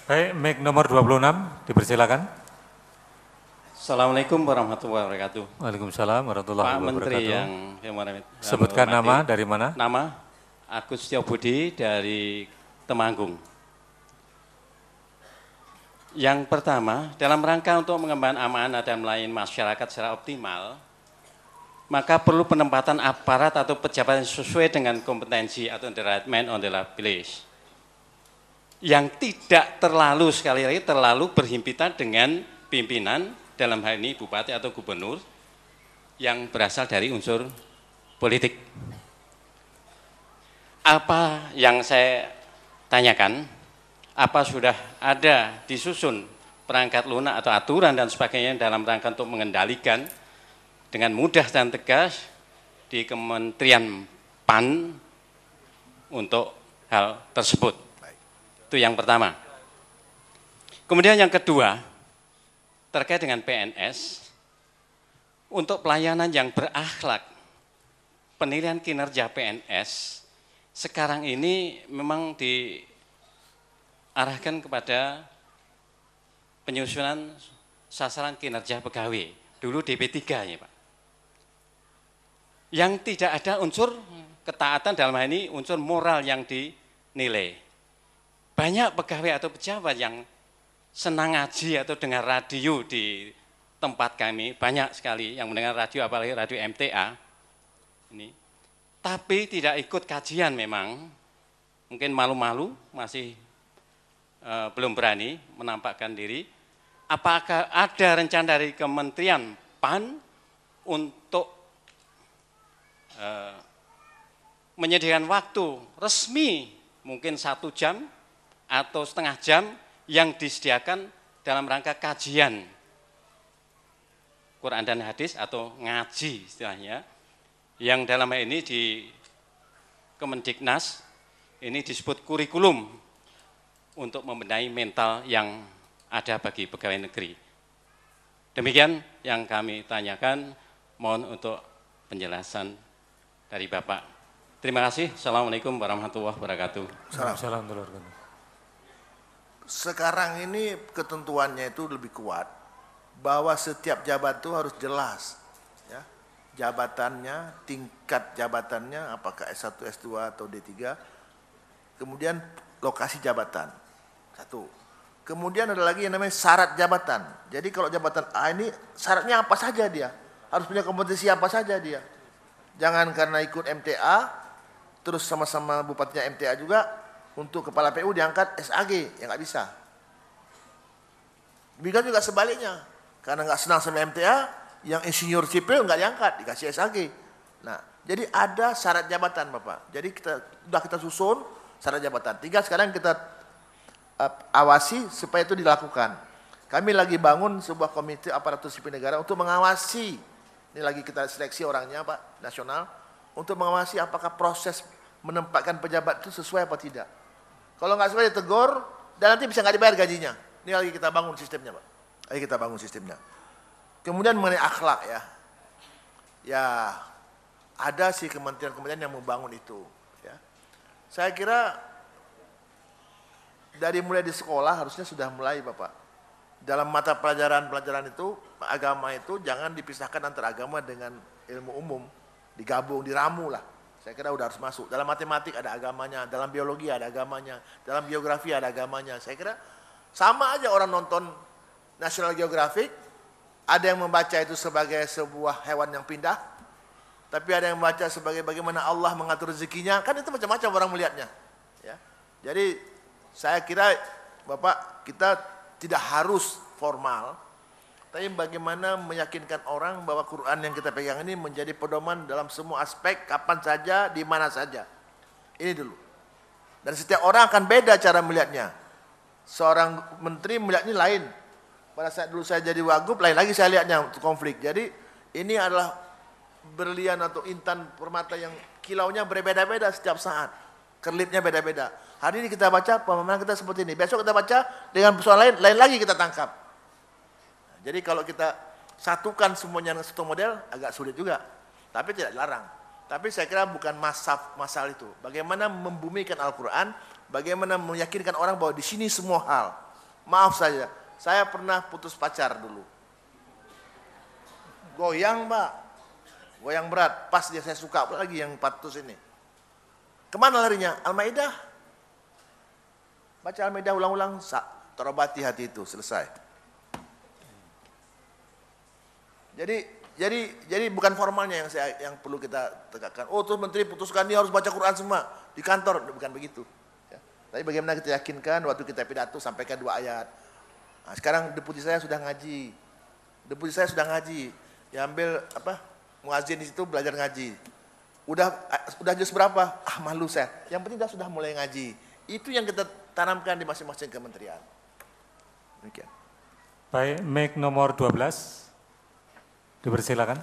Baik, mic nomor 26, dipersilakan. Assalamualaikum warahmatullahi wabarakatuh. Waalaikumsalam warahmatullahi Pak Menteri wabarakatuh. yang Sebutkan nama dari mana? Nama Agus Setiobudi dari Temanggung. Yang pertama, dalam rangka untuk mengembangkan amanah dan melayani masyarakat secara optimal, maka perlu penempatan aparat atau pejabat yang sesuai dengan kompetensi atau the right man on the right place. Yang tidak terlalu, sekali lagi, terlalu berhimpitan dengan pimpinan, dalam hal ini bupati atau gubernur, yang berasal dari unsur politik. Apa yang saya tanyakan, apa sudah ada disusun perangkat lunak atau aturan dan sebagainya dalam rangka untuk mengendalikan dengan mudah dan tegas di Kementerian PAN untuk hal tersebut. Itu yang pertama. Kemudian yang kedua, terkait dengan PNS, untuk pelayanan yang berakhlak, penilaian kinerja PNS sekarang ini memang diarahkan kepada penyusunan sasaran kinerja pegawai. Dulu DP3 ya Pak. Yang tidak ada unsur ketaatan dalam hal ini unsur moral yang dinilai. Banyak pegawai atau pejabat yang senang ngaji atau dengar radio di tempat kami, banyak sekali yang mendengar radio, apalagi radio MTA. Ini. Tapi tidak ikut kajian memang, mungkin malu-malu, masih belum berani menampakkan diri. Apakah ada rencana dari Kementerian PAN untuk menyediakan waktu resmi mungkin 1 jam atau setengah jam yang disediakan dalam rangka kajian Quran dan hadis atau ngaji istilahnya, yang dalam hal ini di Kemendiknas ini disebut kurikulum untuk membenahi mental yang ada bagi pegawai negeri. Demikian yang kami tanyakan, mohon untuk penjelasan dari Bapak. Terima kasih. Assalamualaikum warahmatullahi wabarakatuh. Assalamualaikum. Sekarang ini ketentuannya itu lebih kuat, bahwa setiap jabatan itu harus jelas, ya, jabatannya, tingkat jabatannya, apakah S1, S2 atau D3, kemudian lokasi jabatan, 1. Kemudian ada lagi yang namanya syarat jabatan. Jadi kalau jabatan A ini syaratnya apa saja dia, harus punya kompetensi apa saja dia. Jangan karena ikut MTA, terus sama-sama bupatinya MTA juga, untuk kepala PU diangkat SAG, yang nggak bisa. Demikian juga sebaliknya, karena nggak senang sama MTA, yang insinyur sipil nggak diangkat, dikasih SAG. Nah, jadi ada syarat jabatan Bapak. Jadi kita susun syarat jabatan. 3 sekarang kita awasi supaya itu dilakukan. Kami lagi bangun sebuah komite aparatur sipil negara untuk mengawasi. Ini lagi kita seleksi orangnya Pak, nasional, untuk mengawasi apakah proses menempatkan pejabat itu sesuai apa tidak. Kalau nggak sesuai ditegur, dan nanti bisa nggak dibayar gajinya. Ini lagi kita bangun sistemnya Pak. Lagi kita bangun sistemnya. Kemudian mengenai akhlak ya. Ya, ada sih kementerian-kementerian yang membangun itu. Ya. Saya kira dari mulai di sekolah harusnya sudah mulai Bapak. Dalam mata pelajaran itu, agama itu jangan dipisahkan antara agama dengan ilmu umum. Digabung, diramu lah. Saya kira udah harus masuk. Dalam matematik ada agamanya, dalam biologi ada agamanya, dalam geografi ada agamanya. Saya kira sama aja orang nonton National Geographic, ada yang membaca itu sebagai sebuah hewan yang pindah, tapi ada yang membaca sebagai bagaimana Allah mengatur rezekinya, kan itu macam-macam orang melihatnya. Ya. Jadi saya kira Bapak, kita tidak harus formal, tapi bagaimana meyakinkan orang bahwa Quran yang kita pegang ini menjadi pedoman dalam semua aspek, kapan saja, di mana saja. Ini dulu. Dan setiap orang akan beda cara melihatnya. Seorang menteri melihat ini lain. Pada saat dulu saya jadi wagub, lain lagi saya lihatnya untuk konflik. Jadi ini adalah berlian atau intan permata yang kilaunya berbeda-beda setiap saat. Kerlipnya beda-beda. Hari ini kita baca pemahaman kita seperti ini. Besok kita baca dengan persoalan lain lagi kita tangkap. Jadi kalau kita satukan semuanya dengan satu model agak sulit juga. Tapi tidak dilarang. Tapi saya kira bukan masalah itu. Bagaimana membumikan Al-Quran, bagaimana meyakinkan orang bahwa di sini semua hal. Maaf saja, saya pernah putus pacar dulu. Goyang Mbak, goyang berat. Pas dia saya suka lagi yang patus ini. Kemana larinya? Al-Maidah. Baca Al-Maidah ulang-ulang, terobati hati itu, selesai. Jadi bukan formalnya yang perlu kita tegakkan. Oh, terus menteri putuskan dia harus baca Quran semua di kantor, bukan begitu. Ya. Tapi bagaimana kita yakinkan waktu kita pidato sampaikan 2 ayat. Nah, sekarang deputi saya sudah ngaji. Ya ambil muazin di situ belajar ngaji. Udah juz berapa? Malu saya. Yang penting dia sudah mulai ngaji. Itu yang kita tanamkan di masing-masing kementerian. Demikian. Baik, mic nomor 12. Dipersilakan.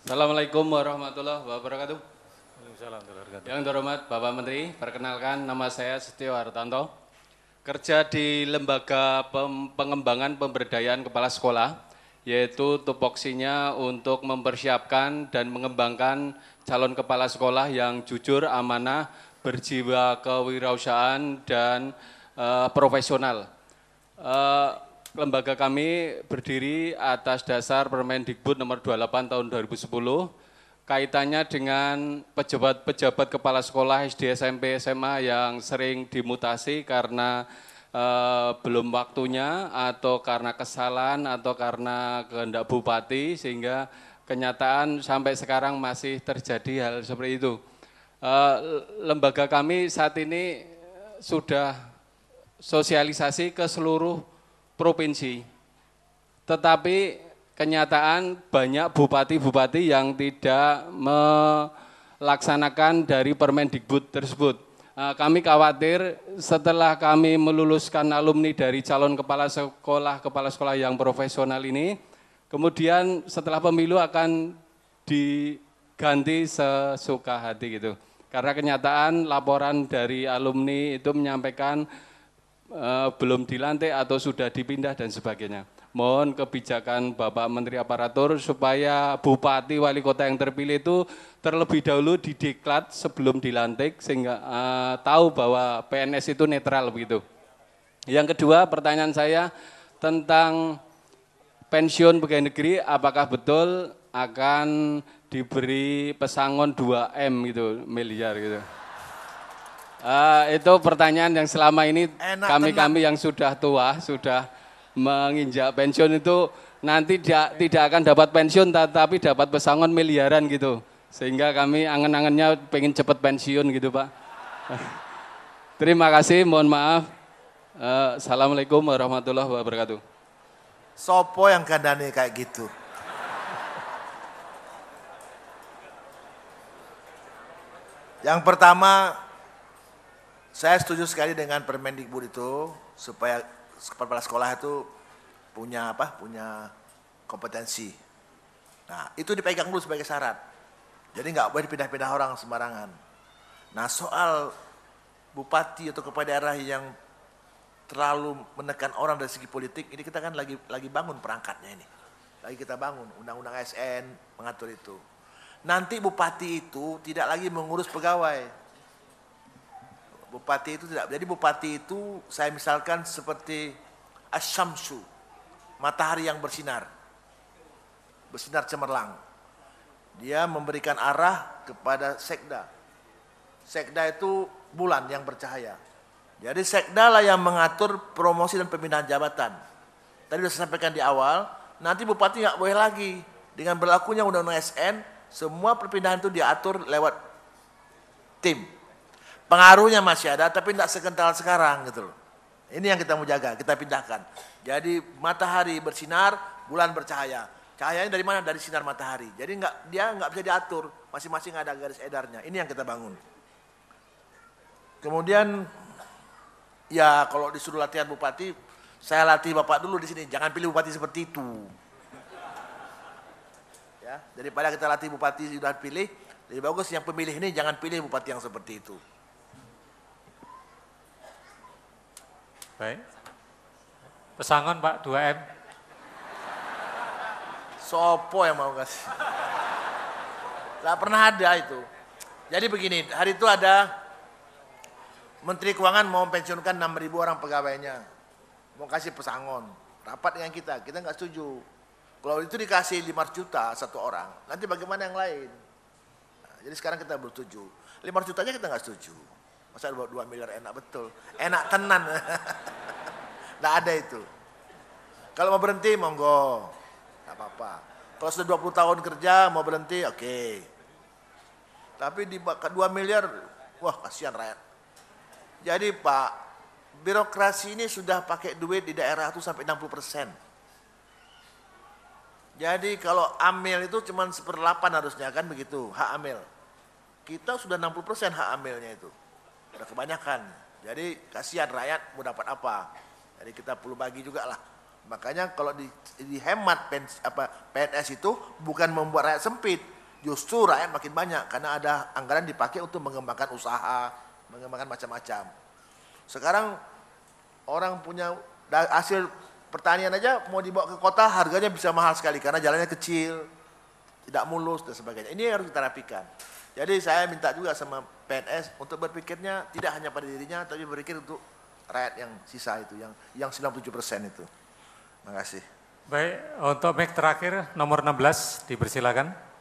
Assalamualaikum warahmatullahi wabarakatuh. Waalaikumsalam warahmatullahi wabarakatuh. Yang terhormat Bapak Menteri, perkenalkan nama saya Setio Hartanto. Kerja di Lembaga Pengembangan Pemberdayaan Kepala Sekolah, yaitu tupoksinya untuk mempersiapkan dan mengembangkan calon kepala sekolah yang jujur, amanah, berjiwa kewirausahaan dan profesional. Lembaga kami berdiri atas dasar Permendikbud nomor 28 tahun 2010, kaitannya dengan pejabat-pejabat kepala sekolah SD, SMP, SMA yang sering dimutasi karena belum waktunya atau karena kesalahan atau karena kehendak bupati, sehingga kenyataan sampai sekarang masih terjadi hal seperti itu. Lembaga kami saat ini sudah sosialisasi ke seluruh provinsi, tetapi kenyataan banyak bupati-bupati yang tidak melaksanakan dari Permendikbud tersebut. Kami khawatir setelah kami meluluskan alumni dari calon kepala sekolah yang profesional ini, kemudian setelah pemilu akan diganti sesuka hati gitu. Karena kenyataan laporan dari alumni itu menyampaikan belum dilantik atau sudah dipindah dan sebagainya. Mohon kebijakan Bapak Menteri Aparatur supaya bupati wali kota yang terpilih itu terlebih dahulu dideklat sebelum dilantik sehingga tahu bahwa PNS itu netral begitu. Yang kedua, pertanyaan saya tentang pensiun pegawai negeri, apakah betul akan diberi pesangon 2M gitu, miliar gitu. Itu pertanyaan yang selama ini kami yang sudah tua, sudah menginjak pensiun itu nanti tidak akan dapat pensiun tapi dapat pesangon miliaran gitu. Sehingga kami angen-angennya pengen cepat pensiun gitu Pak. Terima kasih, mohon maaf. Assalamualaikum warahmatullahi wabarakatuh. Sopo yang kandani kayak gitu? Yang pertama, saya setuju sekali dengan Permendikbud itu supaya kepala sekolah itu punya kompetensi. Nah, itu dipegang dulu sebagai syarat. Jadi nggak boleh pindah-pindah orang sembarangan. Nah, soal bupati atau kepala daerah yang terlalu menekan orang dari segi politik, ini kita kan lagi bangun perangkatnya ini. Lagi kita bangun undang-undang ASN mengatur itu. Nanti bupati itu tidak lagi mengurus pegawai. Bupati itu tidak. Jadi bupati itu saya misalkan seperti asyamsu, matahari yang bersinar cemerlang. Dia memberikan arah kepada sekda. Sekda itu bulan yang bercahaya. Jadi sekda lah yang mengatur promosi dan pemindahan jabatan. Tadi sudah saya sampaikan di awal, nanti bupati nggak boleh lagi dengan berlakunya undang-undang ASN, semua perpindahan itu diatur lewat tim. Pengaruhnya masih ada, tapi tidak sekental sekarang gitu loh. Ini yang kita mau jaga, kita pindahkan. Jadi matahari bersinar, bulan bercahaya. Cahayanya dari mana? Dari sinar matahari. Jadi dia nggak bisa diatur, masing-masing ada garis edarnya. Ini yang kita bangun. Kemudian, ya kalau disuruh latihan bupati, saya latih Bapak dulu di sini. Jangan pilih bupati seperti itu. Ya, daripada kita latih bupati sudah pilih, lebih bagus yang pemilih ini jangan pilih bupati yang seperti itu. Baik. Pesangon Pak 2M. Sopo yang mau kasih? Gak pernah ada itu. Jadi begini, hari itu ada Menteri Keuangan mau pensiunkan 6.000 orang pegawainya. Mau kasih pesangon. Rapat dengan kita nggak setuju. Kalau itu dikasih 5 juta satu orang, nanti bagaimana yang lain? Nah, jadi sekarang kita bersetuju. 5 jutanya kita nggak setuju. Masa 2 miliar enak betul. Enak tenan. Nggak ada itu. Kalau mau berhenti, monggo. Nggak apa-apa. Kalau sudah 20 tahun kerja, mau berhenti, oke. Tapi di 2 miliar, wah kasihan rakyat. Jadi Pak, birokrasi ini sudah pakai duit di daerah itu sampai 60%. Jadi kalau amil itu cuma 1/8 harusnya kan begitu, hak amil. Kita sudah 60% hak amilnya itu. Udah kebanyakan. Jadi kasihan rakyat mau dapat apa. Jadi kita perlu bagi juga lah. Makanya kalau dihemat PNS itu bukan membuat rakyat sempit, Justru rakyat makin banyak karena ada anggaran dipakai untuk mengembangkan usaha, mengembangkan macam-macam. Sekarang orang punya hasil pertanian aja mau dibawa ke kota harganya bisa mahal sekali karena jalannya kecil, tidak mulus dan sebagainya. Ini harus kita rapikan. Jadi saya minta juga sama PNS untuk berpikirnya tidak hanya pada dirinya tapi berpikir untuk rakyat yang sisa itu, yang 97% itu. Terima kasih. Baik, untuk mic terakhir nomor 16 dipersilakan.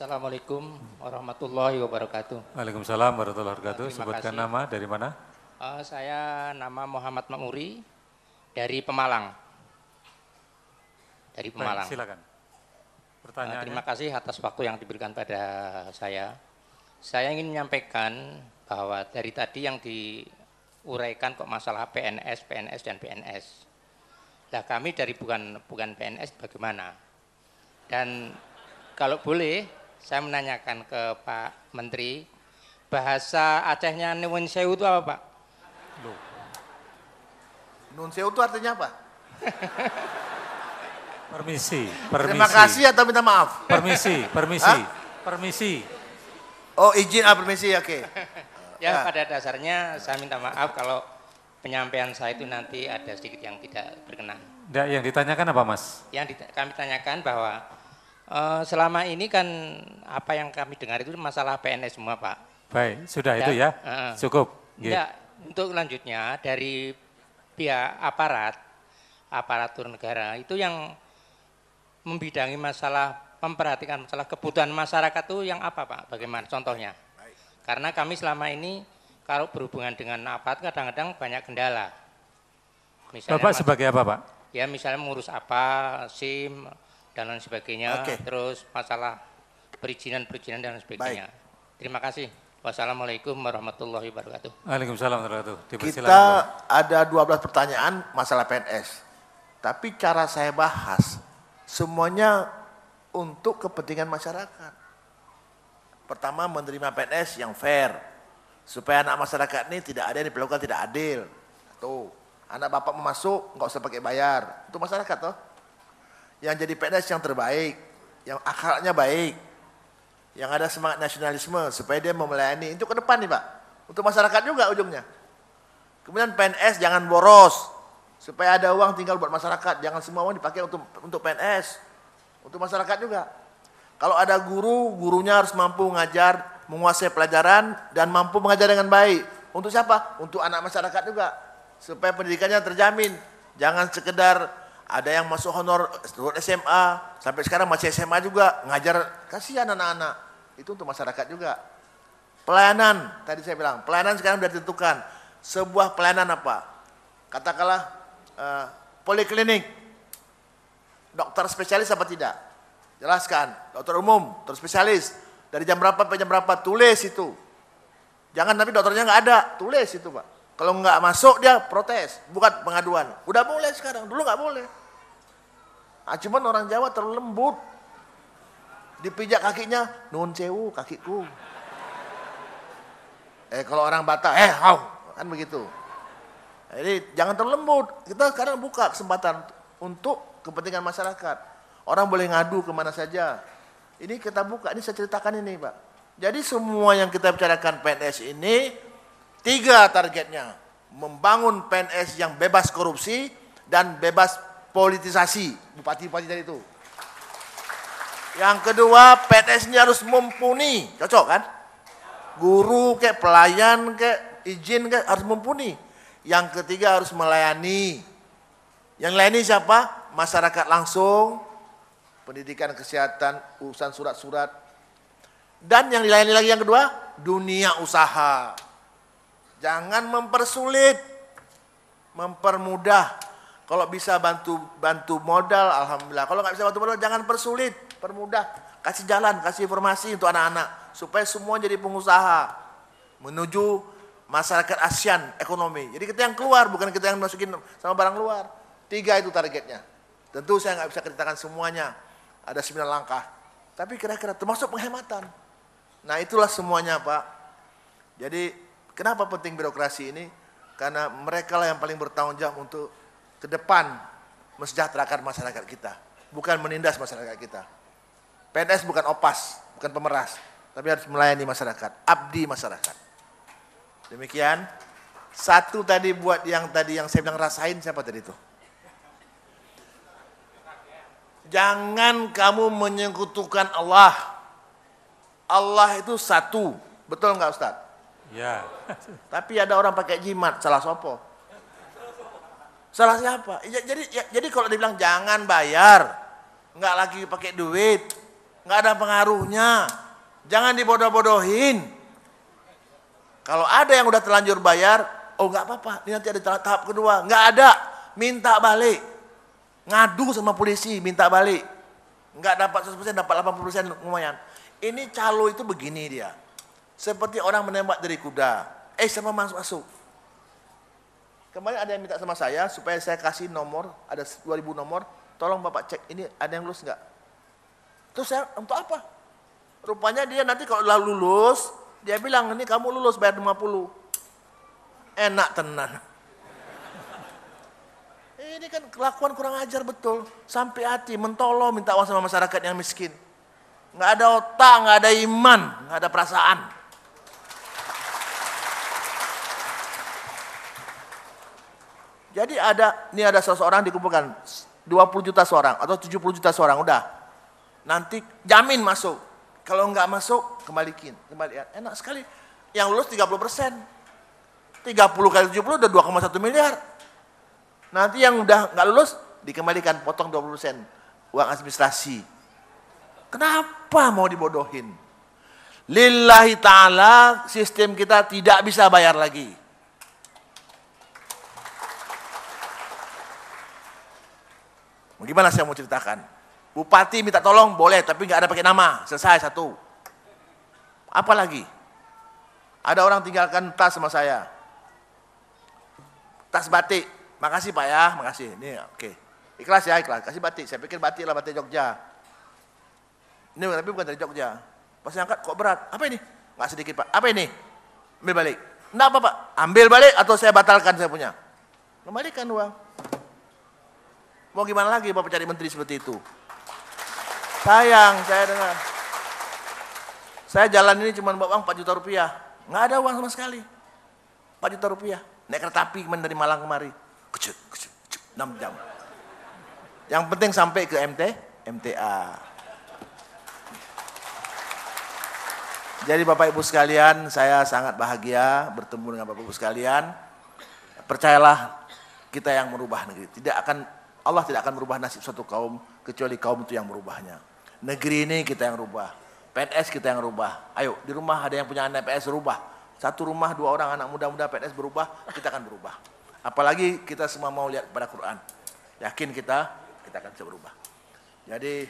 Assalamualaikum warahmatullahi wabarakatuh. Waalaikumsalam warahmatullahi wabarakatuh. Terima Sebutkan kasih. nama, dari mana? Saya nama Muhammad Makmuri dari Pemalang. Dari Pemalang. Baik, silakan. Pertanyaannya. Terima kasih atas waktu yang diberikan pada saya. Saya ingin menyampaikan bahwa dari tadi yang diuraikan kok masalah PNS, PNS dan PNS. Lah kami dari bukan PNS bagaimana? Dan kalau boleh saya menanyakan ke Pak Menteri, bahasa Acehnya Nuwun Sewu itu apa Pak? Nuwun Sewu itu artinya apa? Permisi. Terima kasih atau minta maaf? Permisi. Hah? Permisi. Oh izin, permisi, oke. Ya, pada dasarnya saya minta maaf kalau penyampaian saya itu nanti ada sedikit yang tidak berkenan. Yang ditanyakan apa Mas? Yang kami tanyakan bahwa selama ini kan apa yang kami dengar itu masalah PNS semua Pak. Baik, sudah itu ya? Cukup. Ya, untuk selanjutnya dari pihak aparatur negara itu yang membidangi masalah, memperhatikan masalah kebutuhan masyarakat itu yang apa Pak? Bagaimana contohnya? Karena kami selama ini kalau berhubungan dengan aparat kadang-kadang banyak kendala. Misalnya, Bapak sebagai apa Pak? Ya misalnya mengurus apa, SIM, dan lain sebagainya, terus masalah perizinan dan lain sebagainya. Terima kasih. Wassalamualaikum warahmatullahi wabarakatuh. Waalaikumsalam warahmatullahi wabarakatuh. Kita ada 12 pertanyaan masalah PNS. Tapi cara saya bahas semuanya untuk kepentingan masyarakat. Pertama, menerima PNS yang fair. Supaya anak masyarakat ini tidak ada yang diperlakukan tidak adil. Tuh, anak bapak mau masuk nggak usah pakai bayar. Itu masyarakat toh. Yang jadi PNS yang terbaik, yang akhlaknya baik, yang ada semangat nasionalisme supaya dia melayani itu ke depan nih Pak, untuk masyarakat juga ujungnya. Kemudian PNS jangan boros supaya ada uang tinggal buat masyarakat, jangan semua uang dipakai untuk PNS, untuk masyarakat juga. Kalau ada guru, gurunya harus mampu mengajar, menguasai pelajaran dan mampu mengajar dengan baik. Untuk siapa? Untuk anak masyarakat juga, supaya pendidikannya terjamin. Jangan sekedar ada yang masuk honor SMA, sampai sekarang masih SMA juga, ngajar, kasihan anak-anak. Itu untuk masyarakat juga. Pelayanan, tadi saya bilang, pelayanan sekarang sudah ditentukan. Sebuah pelayanan apa? Katakanlah poliklinik, dokter spesialis apa tidak? Jelaskan, dokter umum, dokter spesialis, dari jam berapa sampai jam berapa, tulis itu. Jangan tapi dokternya nggak ada, tulis itu Pak. Kalau nggak masuk dia protes, bukan pengaduan. Udah boleh sekarang, dulu nggak boleh. Cuman orang Jawa terlalu lembut. Dipijak kakinya, nuwun sewu kakiku. Kalau orang Batak, kan begitu. Jadi jangan terlalu lembut. Kita sekarang buka kesempatan untuk kepentingan masyarakat. Orang boleh ngadu kemana saja. Ini kita buka, ini saya ceritakan ini Pak. Jadi semua yang kita bicarakan PNS ini, 3 targetnya. Membangun PNS yang bebas korupsi dan bebas politisasi, bupati-bupati tadi itu. Yang kedua, PNS ini harus mumpuni, cocok kan? Guru kayak pelayan kayak izin kayak harus mumpuni. Yang ketiga harus melayani. Yang layani siapa? Masyarakat langsung, pendidikan, kesehatan, urusan surat-surat. Dan yang dilayani lagi yang kedua, dunia usaha. Jangan mempersulit, mempermudah. Kalau bisa bantu modal, alhamdulillah. Kalau nggak bisa bantu modal, jangan persulit, permudah. Kasih jalan, kasih informasi untuk anak-anak supaya semua jadi pengusaha menuju masyarakat ASEAN ekonomi. Jadi kita yang keluar, bukan kita yang masukin sama barang luar. 3 itu targetnya. Tentu saya nggak bisa ceritakan semuanya. Ada 9 langkah. Tapi kira-kira termasuk penghematan. Nah itulah semuanya Pak. Jadi kenapa penting birokrasi ini? Karena mereka lah yang paling bertanggung jawab untuk ke depan mensejahterakan masyarakat kita, bukan menindas masyarakat kita. PNS bukan opas, bukan pemeras, tapi harus melayani masyarakat, abdi masyarakat. Demikian. Satu tadi buat yang saya bilang rasain, siapa tadi itu? Jangan kamu menyekutukan Allah. Allah itu satu, betul nggak Ustaz? Ya. Tapi ada orang pakai jimat, salah sopo? Salah siapa? Jadi kalau dibilang jangan bayar, nggak lagi pakai duit, nggak ada pengaruhnya, jangan dibodoh-bodohin. Kalau ada yang udah terlanjur bayar, oh nggak apa-apa, ini nanti ada tahap kedua, nggak ada, minta balik, ngadu sama polisi, minta balik, nggak dapat 100%, dapat 80% lumayan. Ini calo itu begini dia, seperti orang menembak dari kuda, sama masuk. Kemarin ada yang minta sama saya supaya saya kasih nomor, ada 2000 nomor, tolong Bapak cek ini ada yang lulus nggak? Terus saya, untuk apa? Rupanya dia nanti kalau lulus, dia bilang ini kamu lulus bayar 50. Enak tenan. Ini kan kelakuan kurang ajar betul, sampai hati, mentolo minta uang sama masyarakat yang miskin. Nggak ada otak, nggak ada iman, nggak ada perasaan. Jadi ini ada seseorang dikumpulkan 20 juta seorang atau 70 juta seorang, udah. Nanti jamin masuk. Kalau nggak masuk, kembalikan. Enak sekali. Yang lulus 30%. 30 kali 70 udah 2,1 miliar. Nanti yang udah nggak lulus, dikembalikan, potong 20% uang administrasi. Kenapa mau dibodohin? Lillahi ta'ala, sistem kita tidak bisa bayar lagi. Gimana saya mau ceritakan? Bupati minta tolong boleh, tapi nggak ada pakai nama. Selesai satu. Apa lagi? Ada orang tinggalkan tas sama saya. Tas batik. Makasih Pak ya, makasih. Ini oke. Ikhlas ya, ikhlas. Kasih batik. Saya pikir batik lah, batik Jogja. Ini tapi bukan dari Jogja. Pas angkat kok berat. Apa ini? Nggak sedikit Pak. Apa ini? Ambil balik. Nggak apa Pak. Ambil balik atau saya batalkan saya punya. Kembalikan uang. Mau gimana lagi Bapak cari menteri seperti itu? Sayang, saya dengar. Saya jalan ini cuma bawa uang 4 juta rupiah. Nggak ada uang sama sekali. 4 juta rupiah. Naik kereta api dari Malang kemari. Kecut, 6 jam. Yang penting sampai ke MTA. Jadi Bapak Ibu sekalian, saya sangat bahagia bertemu dengan Bapak Ibu sekalian. Percayalah, kita yang merubah negeri. Allah tidak akan merubah nasib suatu kaum, kecuali kaum itu yang merubahnya. Negeri ini kita yang rubah. PNS kita yang rubah. Ayo, di rumah ada yang punya anak PNS rubah. Satu rumah, 2 orang anak muda-muda PNS berubah, kita akan berubah. Apalagi kita semua mau lihat pada Quran. Yakin kita akan bisa berubah. Jadi,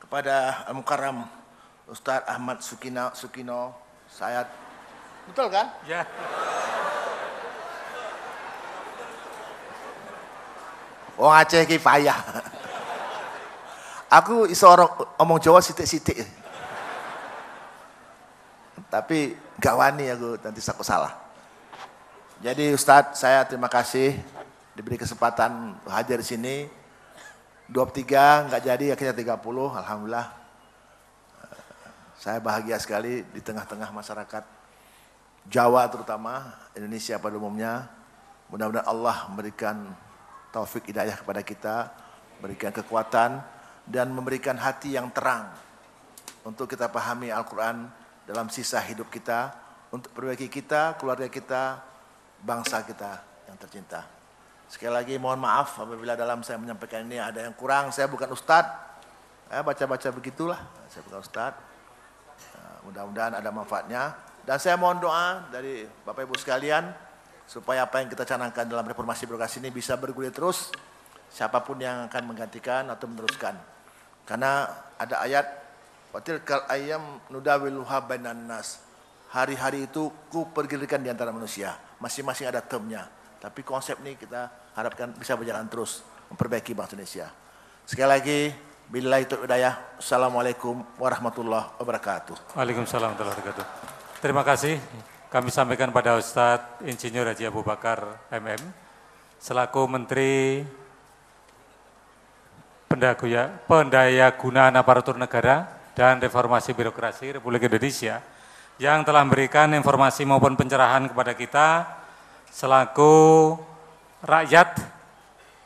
kepada Al-Mukarram Ustadz Ahmad Sukino, saya, betul kan? Ya. Wong Aceh ki payah. Aku iso omong Jawa sithik-sithik. Tapi gak wani aku, nanti aku salah. Jadi Ustadz, saya terima kasih diberi kesempatan hadir di sini. 23 nggak jadi, akhirnya 30, alhamdulillah. Saya bahagia sekali di tengah-tengah masyarakat Jawa terutama, Indonesia pada umumnya. Mudah-mudahan Allah memberikan taufik hidayah kepada kita, memberikan kekuatan dan memberikan hati yang terang untuk kita pahami Al-Quran dalam sisa hidup kita, untuk perbaiki kita, keluarga kita, bangsa kita yang tercinta. Sekali lagi mohon maaf apabila dalam saya menyampaikan ini ada yang kurang. Saya bukan ustadz, baca-baca begitulah, saya bukan ustadz. Mudah-mudahan ada manfaatnya. Dan saya mohon doa dari Bapak Ibu sekalian, supaya apa yang kita canangkan dalam reformasi birokrasi ini bisa bergulir terus, siapapun yang akan menggantikan atau meneruskan. Karena ada ayat, watilkal ayyam nudawiluha bainan nas. Hari-hari itu ku pergilikan di antara manusia. Masing-masing ada termnya. Tapi konsep ini kita harapkan bisa berjalan terus, memperbaiki bangsa Indonesia. Sekali lagi, billahi taufiq hidayah. Assalamualaikum warahmatullahi wabarakatuh. Waalaikumsalam warahmatullahi wabarakatuh. Terima kasih kami sampaikan pada Ustadz Insinyur Haji Abu Bakar MM, selaku Menteri Pendayagunaan Aparatur Negara dan Reformasi Birokrasi Republik Indonesia, yang telah memberikan informasi maupun pencerahan kepada kita selaku rakyat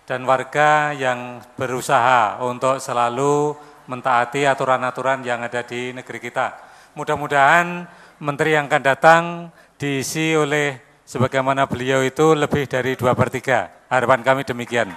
dan warga yang berusaha untuk selalu mentaati aturan-aturan yang ada di negeri kita. Mudah-mudahan menteri yang akan datang diisi oleh sebagaimana beliau itu lebih dari 2/3. Harapan kami demikian.